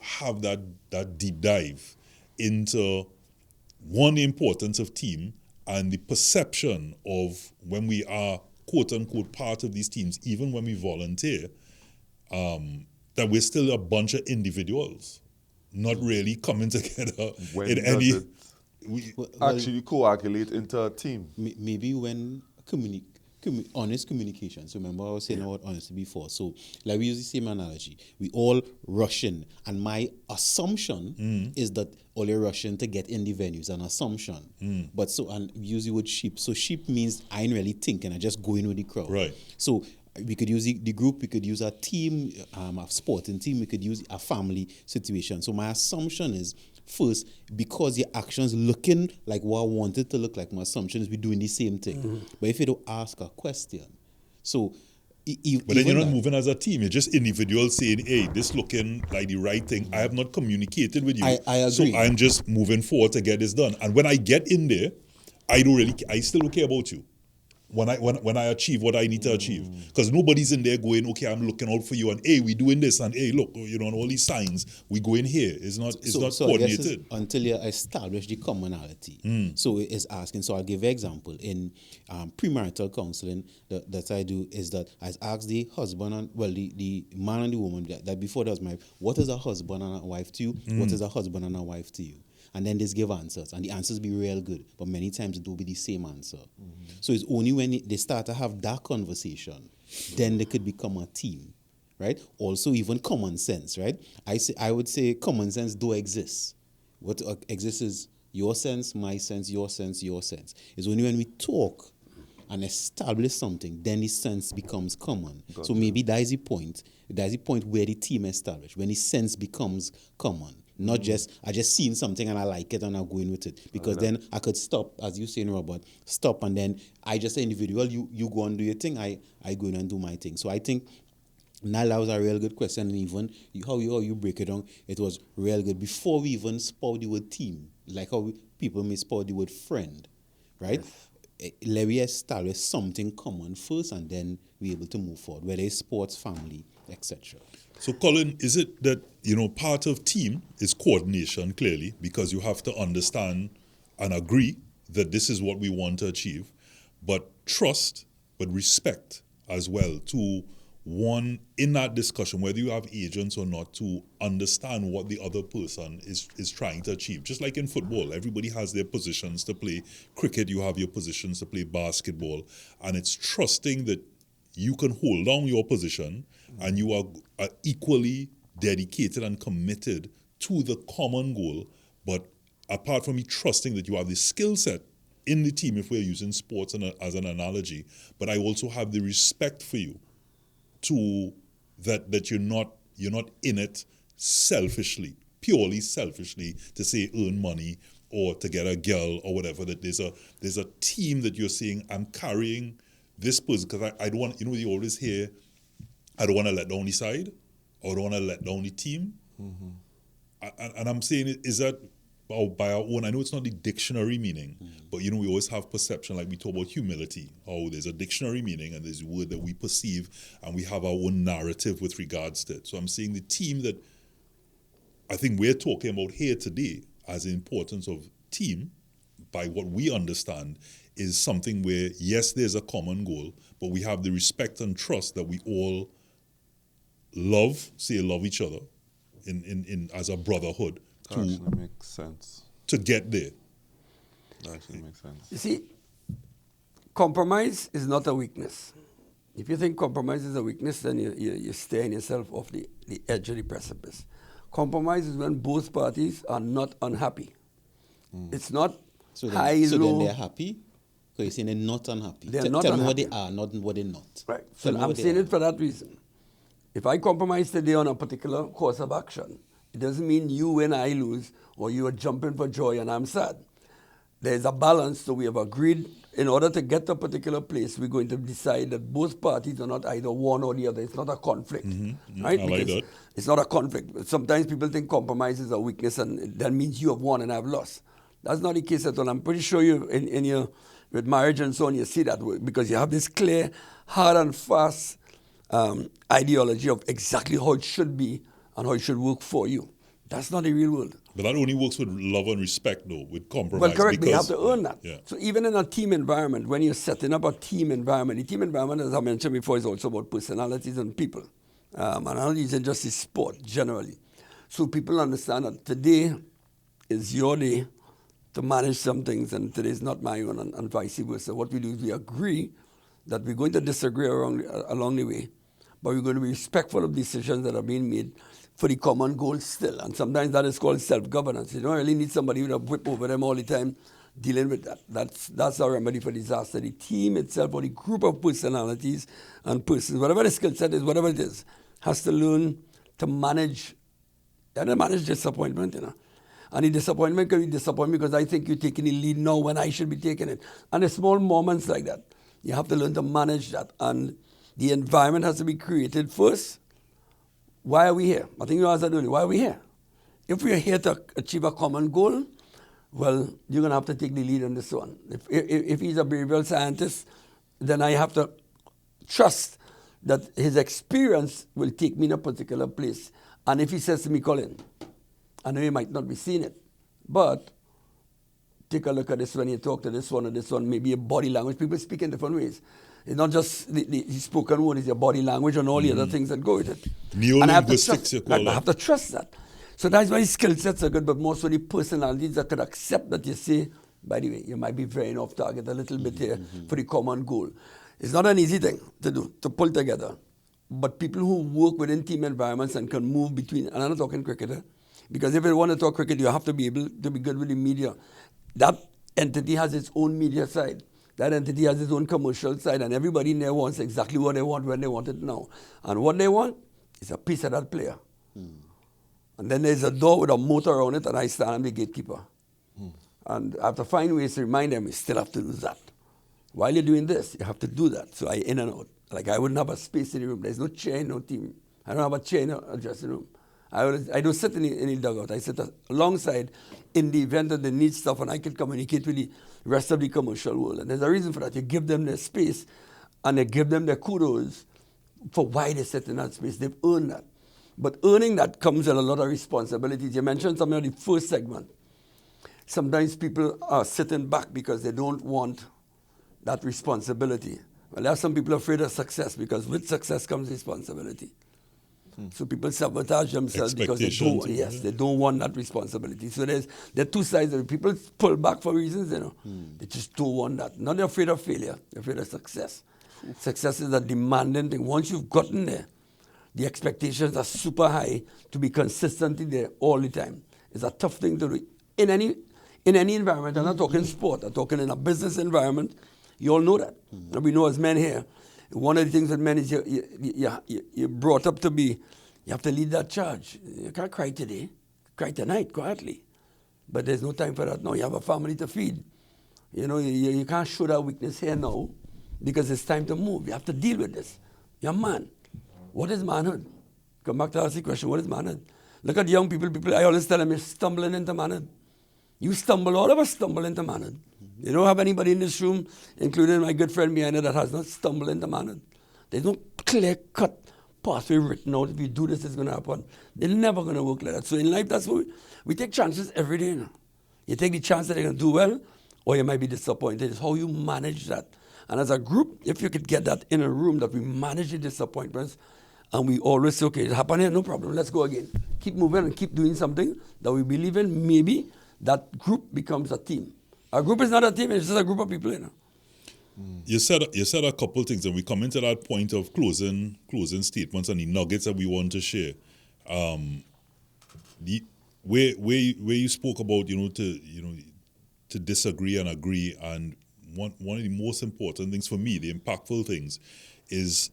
have that deep dive into one, the importance of team and the perception of when we are quote unquote part of these teams, even when we volunteer, that we're still a bunch of individuals, not really coming together When in any. Actually coagulate into a team. Maybe when honest communication. So remember I was saying about honesty before. So like we use the same analogy. We all rush in. And my assumption is that all you're rushing to get in the venues, an assumption. But and we use the word sheep. So sheep means I ain't really thinking, I just go in with the crowd. Right. So we could use the group, we could use a team, a sporting team, we could use a family situation. So my assumption is, first, because your actions looking like what I want it to look like, my assumption is we're doing the same thing. But if you don't ask a question, so... But then you're not moving as a team. You're just individuals saying, hey, this looking like the right thing. I have not communicated with you. I agree. So I'm just moving forward to get this done. And when I get in there, I still don't care about you. When I achieve what I need to achieve. Because nobody's in there going, okay, I'm looking out for you, and hey, we doing this, and hey, look, and all these signs, we go in here. It's not coordinated. I guess until you establish the commonality. So it's asking, so I'll give you an example. In premarital counseling that I do is that I ask the husband, the man and the woman that before they was married, what is a husband and a wife to you? What is a husband and a wife to you? And then they give answers, and the answers be real good, but many times it will be the same answer. So it's only when they start to have that conversation, then they could become a team, right? Also, even common sense, right? I would say common sense do exist. What exists is your sense, my sense, your sense, your sense. It's only when we talk and establish something, then the sense becomes common. Gotcha. So maybe that is the point. That is the point where the team established, when the sense becomes common. Not just, I just seen something and I like it and I'm going with it. Because then I could stop, as you saying, Robert, stop, and then I just an individual, you go and do your thing, I go in and do my thing. So I think that was a real good question, and even how you break it down, it was real good. Before we even spout the word team, like how people may spout the word friend, right? Yes. Let me establish something common first, and then we're able to move forward, whether it's sports, family, etc. So, Colin, is it that, part of team is coordination, clearly, because you have to understand and agree that this is what we want to achieve, but trust, but respect as well to one in that discussion, whether you have agents or not, to understand what the other person is trying to achieve. Just like in football, everybody has their positions to play. Cricket, you have your positions to play basketball, and it's trusting that you can hold down your position and you are equally dedicated and committed to the common goal. But apart from me trusting that you have the skill set in the team, if we're using sports as an analogy, but I also have the respect for you to that you're not in it selfishly, purely selfishly, to say earn money or to get a girl or whatever. That there's a team that you're saying, I'm carrying this person, because I don't want, you always hear, I don't want to let down the side, or I don't want to let down the team. And I'm saying, is that by our own, I know it's not the dictionary meaning, but we always have perception, like we talk about humility. Oh, there's a dictionary meaning and there's a word that we perceive, and we have our own narrative with regards to it. So I'm saying the team that I think we're talking about here today as the importance of team, by what we understand, is something where, yes, there's a common goal, but we have the respect and trust that we all love each other in as a brotherhood Actually makes sense. to get there. Actually makes sense. You see, compromise is not a weakness. If you think compromise is a weakness, then you're staring yourself off the edge of the precipice. Compromise is when both parties are not unhappy. It's not So high, then, so low. then they're happy? Because you're saying they're not unhappy. They're not tell me what unhappy. they are, not what they're not. Right. Tell So me I'm what they saying are. it for that reason. If I compromise today on a particular course of action, it doesn't mean you win, I lose, or you are jumping for joy and I'm sad. There's a balance, so we have agreed in order to get to a particular place, we're going to decide that both parties are not either one or the other. It's not a conflict. Right? I like Because that. it's not a conflict. Sometimes people think compromise is a weakness and that means you have won and I've lost. That's not the case at all. I'm pretty sure you, in your, with marriage and so on, you see that because you have this clear, hard and fast ideology of exactly how it should be and how it should work for you. That's not the real world. But that only works with love and respect, though, with compromise. Well, correct. They have because- to earn that. Yeah. So even in a team environment, when you're setting up a team environment, the team environment, as I mentioned before, is also about personalities and people. And I'm not using just the sport, generally. So people understand that today is your day to manage some things, and today is not my own, and vice versa. What we do is we agree that we're going to disagree along the way, but we're going to be respectful of decisions that are being made for the common goal still. And sometimes that is called self-governance. You don't really need somebody with a whip over them all the time dealing with that. That's our remedy for disaster. The team itself, or the group of personalities and persons, whatever the skill set is, whatever it is, has to learn to manage, and to manage disappointment, you know. And the disappointment can be disappointment because I think you're taking the lead now when I should be taking it. And the small moments like that, you have to learn to manage that. And the environment has to be created first. Why are we here? I think you asked that earlier. Why are we here? If we are here to achieve a common goal, well, you're going to have to take the lead on this one. If he's a behavioral scientist, then I have to trust that his experience will take me in a particular place. And if he says to me, Colin, I know you might not be seeing it, but take a look at this when you talk to this one or this one, maybe your body language. People speak in different ways. It's not just the spoken word, it's your body language and all the other things that go with it. Neo-linguistics, And I have to trust, you call I that. have to trust that. So that's why skill sets are good, but more so the personalities that could accept that you say, by the way, you might be veering off target a little bit here for the common goal. It's not an easy thing to do, to pull together. But people who work within team environments and can move between, and I'm not talking cricket, because if you want to talk cricket, you have to be able to be good with the media. That entity has its own media side. That entity has its own commercial side, and everybody in there wants exactly what they want when they want it now. And what they want is a piece of that player. And then there's a door with a motor around it, and I stand, I'm the gatekeeper. And I have to find ways to remind them, you still have to do that. While you're doing this, you have to do that. So I in and out. Like I wouldn't have a space in the room. There's no chair in no team. I don't have a chair in a dressing room. I don't sit in the dugout. I sit alongside in the event that they need stuff, and I can communicate with the rest of the commercial world. And there's a reason for that. You give them their space, and you give them their kudos for why they sit in that space. They've earned that. But earning that comes with a lot of responsibilities. You mentioned something on the first segment. Sometimes people are sitting back because they don't want that responsibility. Well, there are some people afraid of success because with success comes responsibility. So people sabotage themselves because Expectations. they don't want that responsibility. So there are two sides of it. People pull back for reasons, you know. They just don't want that. Not they're afraid of failure, they're afraid of success. Success is a demanding thing. Once you've gotten there, the expectations are super high to be consistently there all the time. It's a tough thing to do. In any environment, I'm not talking sport, I'm talking in a business environment, you all know that. And we know as men here, one of the things with men is you're brought up to be, you have to lead that charge. You can't cry today, cry tonight, quietly. But there's no time for that now. You have a family to feed. You know, you can't show that weakness here now because it's time to move. You have to deal with this. You're a man. What is manhood? Come back to ask the question, what is manhood? Look at young people, I always tell them, you're stumbling into manhood. You stumble, all of us stumble into manhood. You don't have anybody in this room, including my good friend behind it, that has not stumbled into manhood. There's no clear-cut pathway written out. If you do this, it's going to happen. They're never going to work like that. So in life, that's what we take chances every day. You know? You take the chance that you're going to do well, or you might be disappointed. It's how you manage that. And as a group, if you could get that in a room, that we manage the disappointments, and we always say, okay, it happened here, no problem, let's go again. Keep moving and keep doing something that we believe in, maybe that group becomes a team. A group is not a team, it's just a group of people, you know. You said a couple of things, and we come into that point of closing statements and the nuggets that we want to share. Where you spoke about to disagree and agree, and one of the most important things for me, the impactful things, is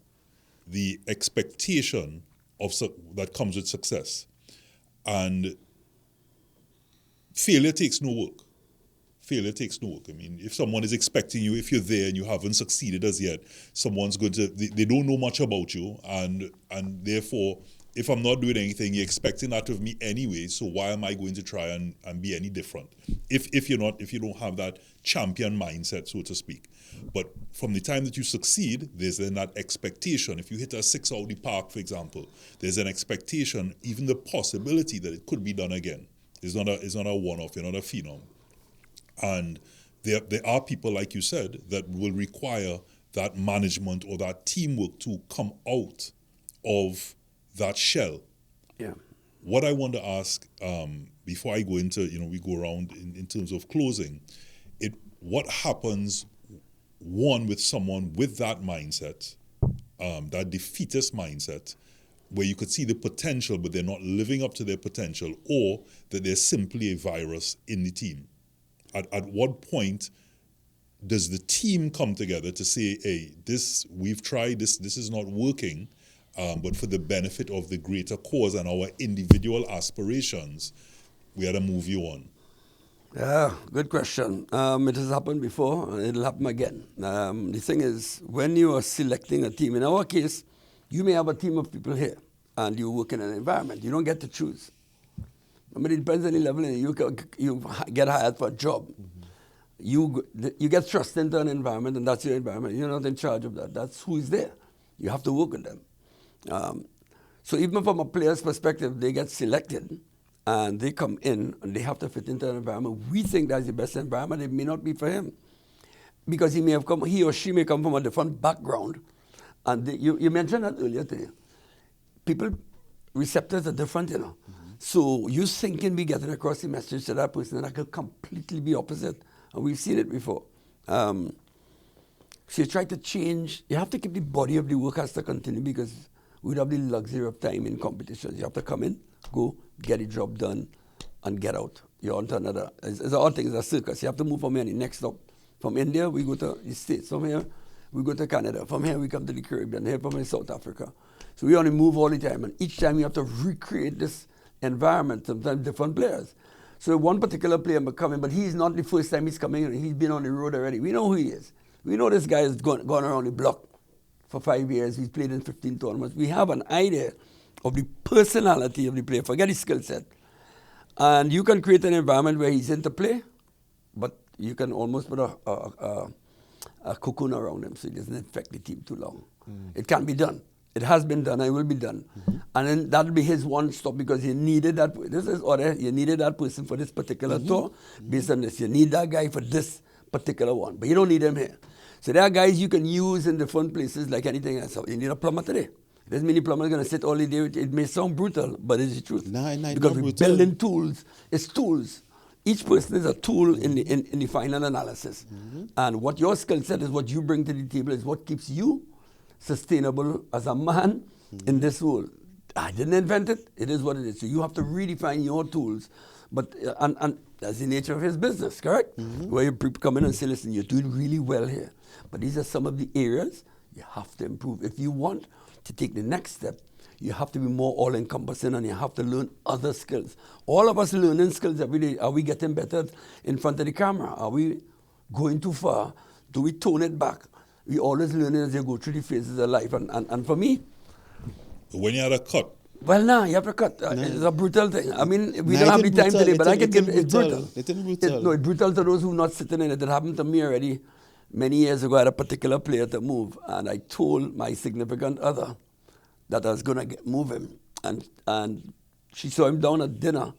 the expectation of that comes with success, and failure takes no work. Failure takes no work. I mean, if someone is expecting you, if you're there and you haven't succeeded as yet, someone's going to, they don't know much about you, and therefore, if I'm not doing anything, you're expecting that of me anyway, so why am I going to try and be any different? If you don't have that champion mindset, so to speak. But from the time that you succeed, there's then that expectation. If you hit a 6 out of the park, for example, there's an expectation, even the possibility that it could be done again. It's not a one-off, you're not a phenom. And there are people, like you said, that will require that management or that teamwork to come out of that shell. Yeah. What I want to ask, before I go into, we go around in terms of closing, what happens, one, with someone with that mindset, that defeatist mindset, where you could see the potential, but they're not living up to their potential, or that they're simply a virus in the team? At what point does the team come together to say, hey, we've tried, this is not working, but for the benefit of the greater cause and our individual aspirations, we had to move you on? Yeah, good question. It has happened before, and it'll happen again. The thing is, when you are selecting a team, in our case, you may have a team of people here, and you work in an environment. You don't get to choose. I mean, it depends on the level, and you get hired for a job. Mm-hmm. You get thrust into an environment, and that's your environment. You're not in charge of that. That's who is there. You have to work with them. So even from a player's perspective, they get selected, and they come in, and they have to fit into an environment. We think that's the best environment. It may not be for him, because he or she may come from a different background. And you mentioned that earlier today. People, receptors are different, Mm-hmm. So you thinking be getting across the message to that person, and that could completely be opposite. And we've seen it before. So you try to change. You have to keep the body of the work has to continue, because we don't have the luxury of time in competitions. You have to come in, go, get the job done, and get out. You're on to another. It's all things, a circus. You have to move from here. The next stop. From India, we go to the States. From here, we go to Canada. From here, we come to the Caribbean. Here, from South Africa. So we only move all the time. And each time, we have to recreate this environment, sometimes different players. So one particular player may come in, but he's not the first time he's coming in. He's been on the road already. We know who he is. We know this guy has gone around the block for 5 years. He's played in 15 tournaments. We have an idea of the personality of the player. Forget his skill set. And you can create an environment where he's into play, but you can almost put a cocoon around him so it doesn't affect the team too long. It can be done. It has been done, and it will be done. Mm-hmm. And then that'll be his one stop, because he needed that. This is order. You needed that person for this particular tour. Based on this, you need that guy for this particular one, but you don't need him here. So there are guys you can use in different places like anything else. You need a plumber today. It doesn't mean the plumber is going to sit all the day. It may sound brutal, but it's the truth. Because we're building tools. It's tools. Each person is a tool in the final analysis. Mm-hmm. And what your skill set is, what you bring to the table, is what keeps you sustainable as a man in this world. I didn't invent it. It is what it is. So you have to redefine your tools. But and that's the nature of his business, correct? Mm-hmm. Where you come in and say, listen, you're doing really well here, but these are some of the areas you have to improve. If you want to take the next step, you have to be more all-encompassing, and you have to learn other skills. All of us learning skills every day. Are we getting better in front of the camera? Are we going too far? Do we tone it back? We always learning as you go through the phases of life. And for me... When you had a cut... Well, no, you have to cut. It's a brutal thing. I mean, we don't have the time today, but I can give... It's brutal. It's brutal to those who are not sitting in it. It happened to me already many years ago. I had a particular player to move, and I told my significant other that I was going to move him. And she saw him down at dinner,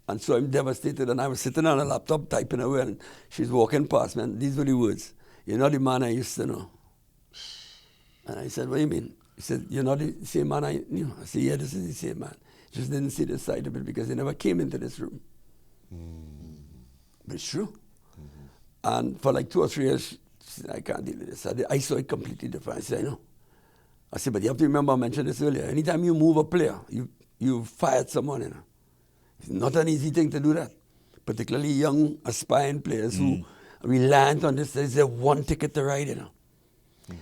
And so I'm devastated. And I was sitting on a laptop typing away, and she's walking past me. And these were the words: "You're not the man I used to know." And I said, "What do you mean?" He said, "You're not the same man I knew." I said, "Yeah, this is the same man. Just didn't see this side of it because he never came into this room." But it's true. And for like 2 or 3 years, she said, "I can't deal with this." I saw it completely different. I said, "I know." I said, "But you have to remember, I mentioned this earlier. Anytime you move a player, you fired someone, you know. It's not an easy thing to do that. Particularly young, aspiring players who reliant on this. There's their one ticket to ride, you know.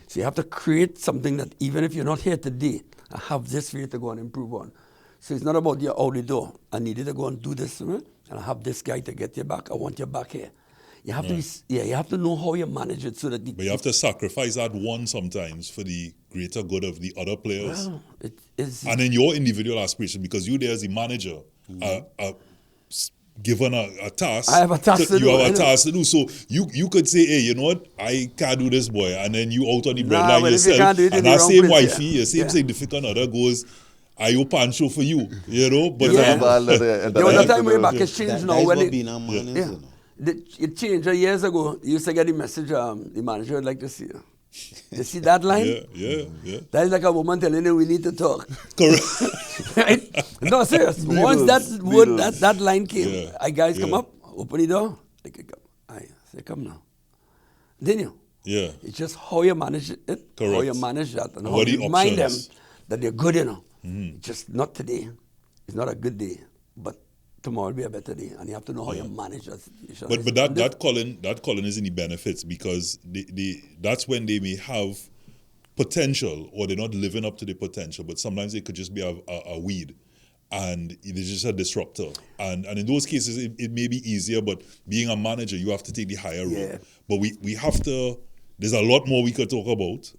So you have to create something that even if you're not here today, I have this for you to go and improve on. So it's not about your out the door. I needed to go and do this, and I have this guy to get you back. I want you back here. You have to be, you have to know how you manage it so that. But you have to sacrifice that one sometimes for the greater good of the other players. Well, it is. And in your individual aspiration, because you there as the manager, given a task. I have a task to do. You have a task to do. So you could say, hey, you know what? I can't do this, boy. And then you out on the breadline but if you yourself. can't do it in And the that wrong same place, wifey, your same significant other goes, I open pancho for you. You know? But Yeah. There was a time way back it's changed now. That is When what it, being a man is, you know. It changed years ago. You used to get the message, the manager would like to see you. You see that line? Yeah. That is like a woman telling you we need to talk. Correct. Right? No, serious. Once that word, that line came, I guys come up, open the door. They can come. I say, come now. Didn't you? Yeah. It's just how you manage it, how you Correct. manage that, and how What the you remind them options. that they're good, you know. Just not today. It's not a good day, but tomorrow will be a better day, and you have to know how you manage that situation. But that Colin is in the benefits because that's when they may have potential or they're not living up to the potential, but sometimes it could just be a weed and it's just a disruptor. And in those cases, it may be easier, but being a manager, you have to take the higher role. But we have to, there's a lot more we could talk about,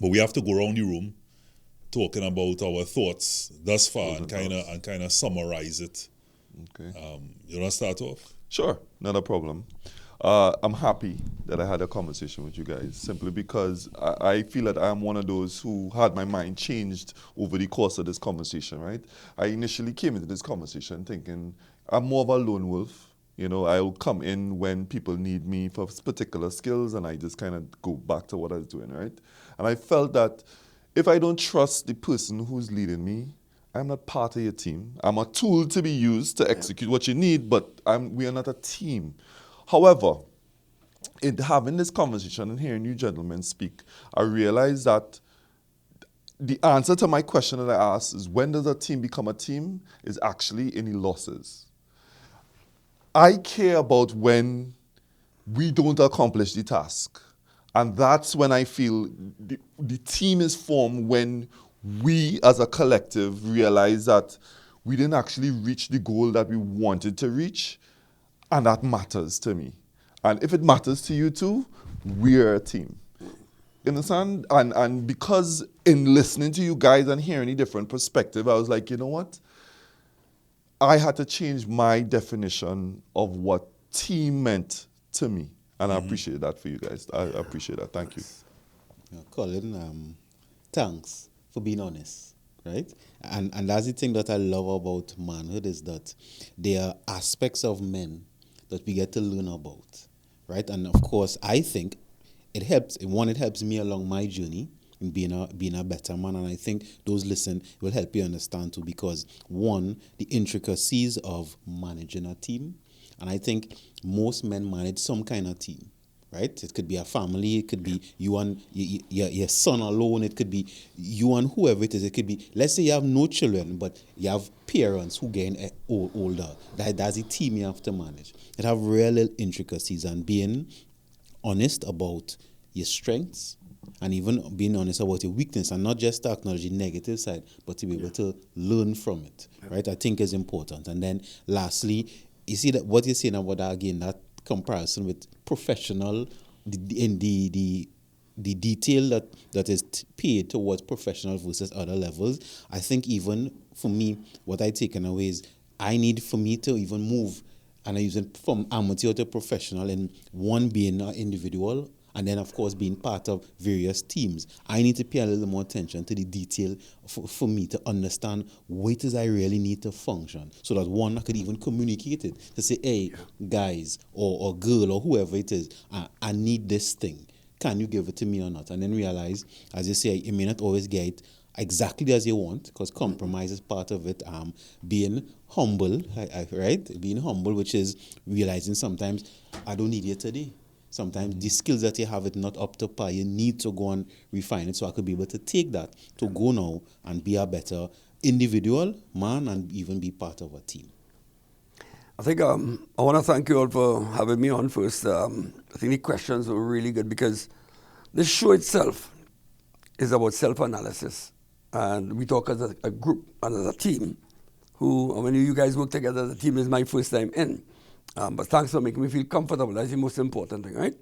but we have to go around the room talking about our thoughts thus far and kind of summarize it. Okay. You want to start off? Sure, not a problem. I'm happy that I had a conversation with you guys simply because I feel that I'm one of those who had my mind changed over the course of this conversation, right? I initially came into this conversation thinking I'm more of a lone wolf. You know, I'll come in when people need me for particular skills and I just kind of go back to what I was doing, right? And I felt that if I don't trust the person who's leading me, I'm not part of your team. I'm a tool to be used to execute what you need, but we are not a team. However, in having this conversation and hearing you gentlemen speak, I realized that the answer to my question that I asked is when does a team become a team is actually any losses. I care about when we don't accomplish the task. And that's when I feel the team is formed when we as a collective realize that we didn't actually reach the goal that we wanted to reach. And that matters to me. And if it matters to you too, we're a team. You understand? And because in listening to you guys and hearing a different perspective, I was like, you know what? I had to change my definition of what team meant to me. And I appreciate that for you guys. I appreciate that. Thank you. Colin, thanks for being honest, right? And that's the thing that I love about manhood is that there are aspects of men that we get to learn about, right? And of course, I think it helps. One, it helps me along my journey in being a better man, and I think those listen will help you understand too. Because one, the intricacies of managing a team, and I think most men manage some kind of team, right? It could be a family, it could be you and your son alone, it could be you and whoever it is. It could be, let's say you have no children, but you have parents who getting older. That's a team you have to manage. It have real intricacies, and being honest about your strengths and even being honest about your weakness, and not just to acknowledge the negative side, but to be able to learn from it, right? I think is important. And then lastly, you see that what you're saying about that again, that comparison with professional, in the detail that is paid towards professional versus other levels. I think even for me, what I taken away is I need for me to even move, and I use it from amateur to professional, and one being an individual, And then, of course, being part of various teams, I need to pay a little more attention to the detail for me to understand what it is I really need to function, so that one, I could even communicate it to say, hey, guys, or girl, or whoever it is, I need this thing. Can you give it to me or not? And then realize, as you say, you may not always get it exactly as you want, because compromise is part of it. Being humble, right? Being humble, which is realizing sometimes I don't need it today. Sometimes the skills that you have it not up to par. You need to go and refine it, so I could be able to take that to go now and be a better individual man and even be part of a team. I think I want to thank you all for having me on first. I think the questions were really good, because this show itself is about self-analysis. And we talk as a group and as a team, who, when you guys work together as a team, is my first time in. But thanks for making me feel comfortable. That's the most important thing, right?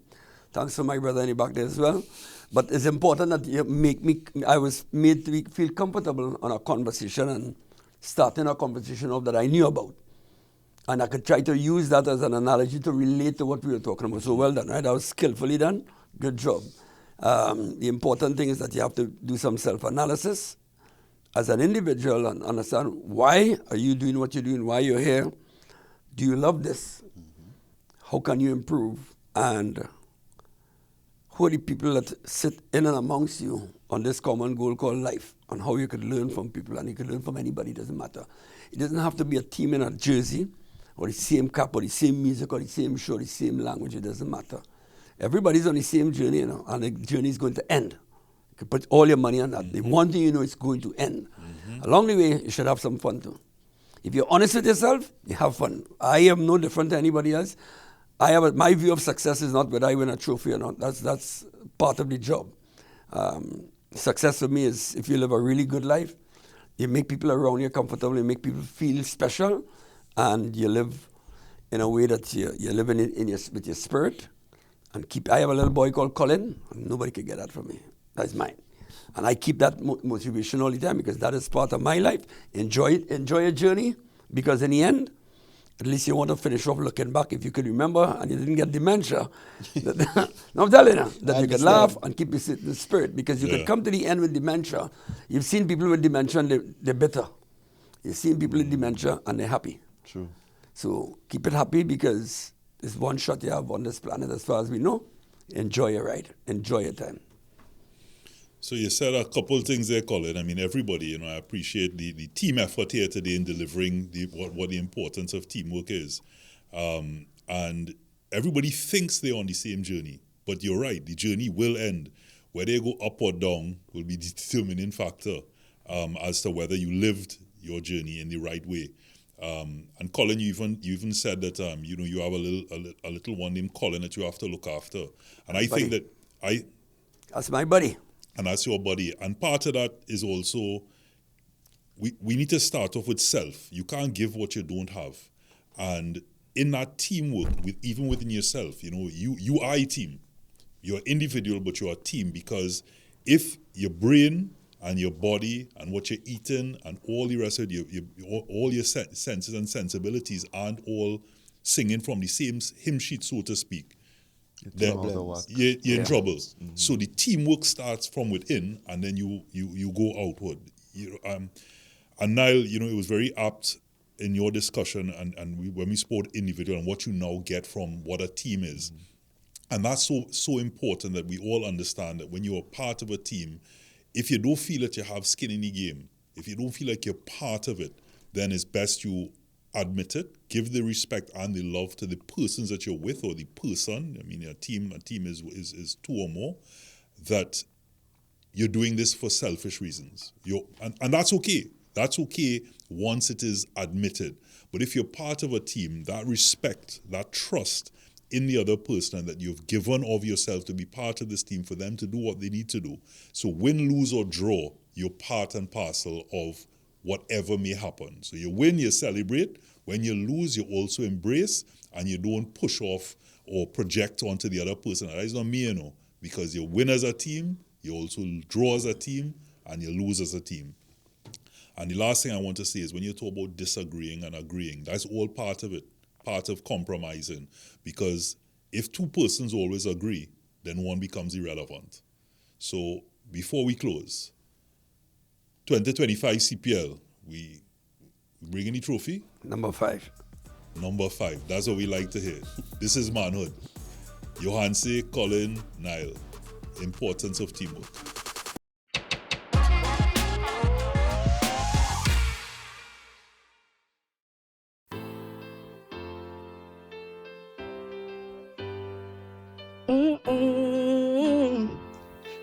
Thanks to my brother in the back there as well. But it's important that you I was made to feel comfortable on a conversation and starting a conversation of that I knew about. And I could try to use that as an analogy to relate to what we were talking about. So well done, right? That was skillfully done. Good job. The important thing is that you have to do some self-analysis as an individual and understand, why are you doing what you're doing, why you're here. Do you love this? How can you improve? And who are the people that sit in and amongst you on this common goal called life, and how you could learn from people, and you can learn from anybody, it doesn't matter. It doesn't have to be a team in a jersey, or the same cap, or the same music, or the same show, the same language, it doesn't matter. Everybody's on the same journey, you know, and the journey is going to end. You can put all your money on that. The one thing you know is going to end. Along the way, you should have some fun too. If you're honest with yourself, you have fun. I am no different to anybody else. My view of success is not whether I win a trophy or not. That's part of the job. Success for me is if you live a really good life, you make people around you comfortable, you make people feel special, and you live in a way that you're living with your spirit. And I have a little boy called Colin, and nobody can get that from me. That's mine. And I keep that motivation all the time, because that is part of my life. Enjoy it, enjoy your journey, because in the end, at least you want to finish off looking back. If you could remember and you didn't get dementia, no, I'm telling you, that you can laugh and keep the spirit, because you could come to the end with dementia. You've seen people with dementia and they're bitter. You've seen people with dementia and they're happy. True. So keep it happy, because it's one shot you have on this planet as far as we know. Enjoy your ride. Enjoy your time. So you said a couple of things there, Colin. I mean, everybody, I appreciate the team effort here today in delivering what the importance of teamwork is. And everybody thinks they're on the same journey. But you're right, the journey will end. Whether you go up or down will be the determining factor as to whether you lived your journey in the right way. And Colin, you even said that you have a little one named Colin that you have to look after. And I think that That's my buddy. And that's your body. And part of that is also, we need to start off with self. You can't give what you don't have. And in that teamwork, even within yourself, you are a team. You're individual, but you're a team, because if your brain and your body and what you're eating and all the rest of all your senses and sensibilities aren't all singing from the same hymn sheet, so to speak, then you're in trouble. Mm-hmm. So the teamwork starts from within, and then you go outward. And Niall, it was very apt in your discussion, and when we spoke individual and what you now get from what a team is. Mm-hmm. And that's so important that we all understand that when you're a part of a team, if you don't feel that you have skin in the game, if you don't feel like you're part of it, then it's best you admit it, give the respect and the love to the persons that you're with, or the person. I mean, a team is two or more, that you're doing this for selfish reasons. And that's okay. That's okay once it is admitted. But if you're part of a team, that respect, that trust in the other person, and that you've given of yourself to be part of this team for them to do what they need to do. So win, lose, or draw, you're part and parcel of whatever may happen. So you win, you celebrate. When you lose, you also embrace, and you don't push off or project onto the other person. That is not me, because you win as a team, you also draw as a team, and you lose as a team. And the last thing I want to say is when you talk about disagreeing and agreeing, that's all part of it, part of compromising. Because if two persons always agree, then one becomes irrelevant. So before we close, 2025 CPL, we bringing the trophy? Number 5. Number 5. That's what we like to hear. This is manhood. Johanse, Colin, Niall. Importance of teamwork.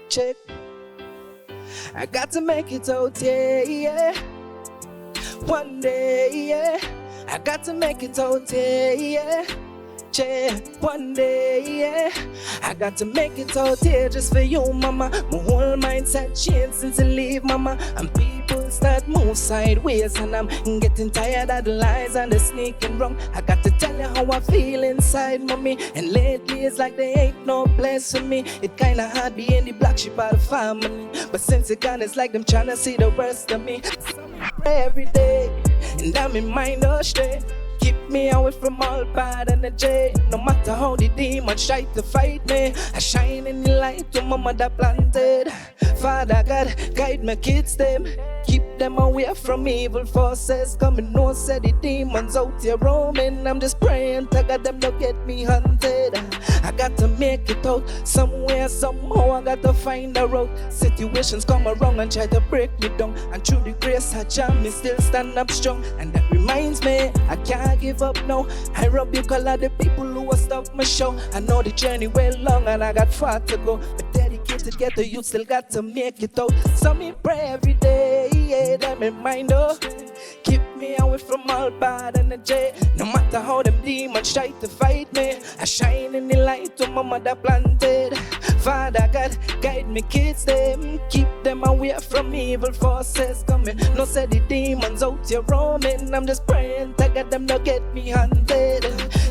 Check. I got to make it out, yeah. One day, yeah. I got to make it out, yeah. One day, yeah. I got to make it out here just for you, mama. My whole mindset changed since I leave, mama. And people start move sideways, and I'm getting tired of the lies and the sneaking wrong. I got to tell you how I feel inside, mommy. And lately it's like there ain't no place for me. It kinda hard being the black sheep of the family, but since it gone, it's like them trying to see the worst of me. Every day, and I'm in mind straight. Keep me away from all bad energy. No matter how the demons try to fight me, I shine in the light to my mother planted. Father God, guide my kids them. Keep them away from evil forces. Coming no say the demons out here roaming. I'm just praying to God them don't get me hunted. I got to make it out somewhere, somehow. I got to find a road. Situations come around and try to break me down, and through the grace I jam me still stand up strong. And that reminds me, I can't give up now. I rub you color the people who will stop my show. I know the journey well long and I got far to go, but dedicated get the youth still got to make it out. So me pray every day, yeah, that me mind keep me away from all bad energy. No matter how them demons try to fight me, I shine in the light to my mother planted. Father God, guide me kids them. Keep them away from evil forces coming. No say the demons out here roaming. I'm just praying to God them don't get me hunted.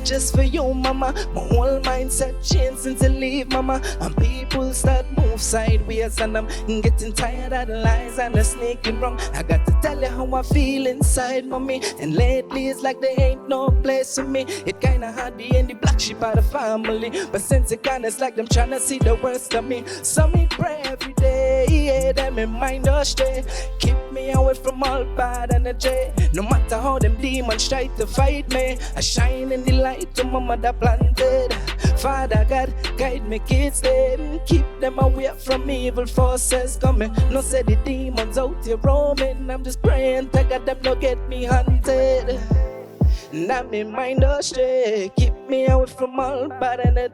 Just for you, mama. My whole mindset changed since I leave, mama. And people start move sideways, and I'm getting tired of the lies and the sneaking wrong. I got to tell you how I feel inside, mommy. And lately it's like there ain't no place for me. It kinda hard being the black sheep of the family, but since it gone, it's like them trying to see the worst of me. So me pray every day, yeah, that me mind straight. Keep me away from all bad energy. No matter how them demons try to fight me, I shine in the light to my mother planted. Father God, guide me kids them. Keep them away from evil forces coming. No say the demons out here roaming. I'm just praying to God them don't get me hunted. Now me mind straight. Keep me away from all bad energy.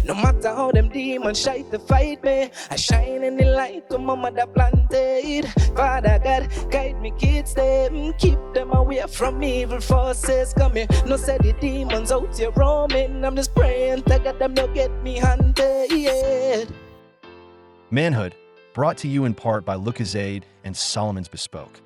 No matter how them demons try to fight me, I shine in the light to my mother planted. Father God, guide me kids them. Keep them away from evil forces coming. No say the demons out here roaming. I'm just praying to God them don't get me hunted, yeah. Manhood, brought to you in part by Lucas Aid and Solomon's Bespoke.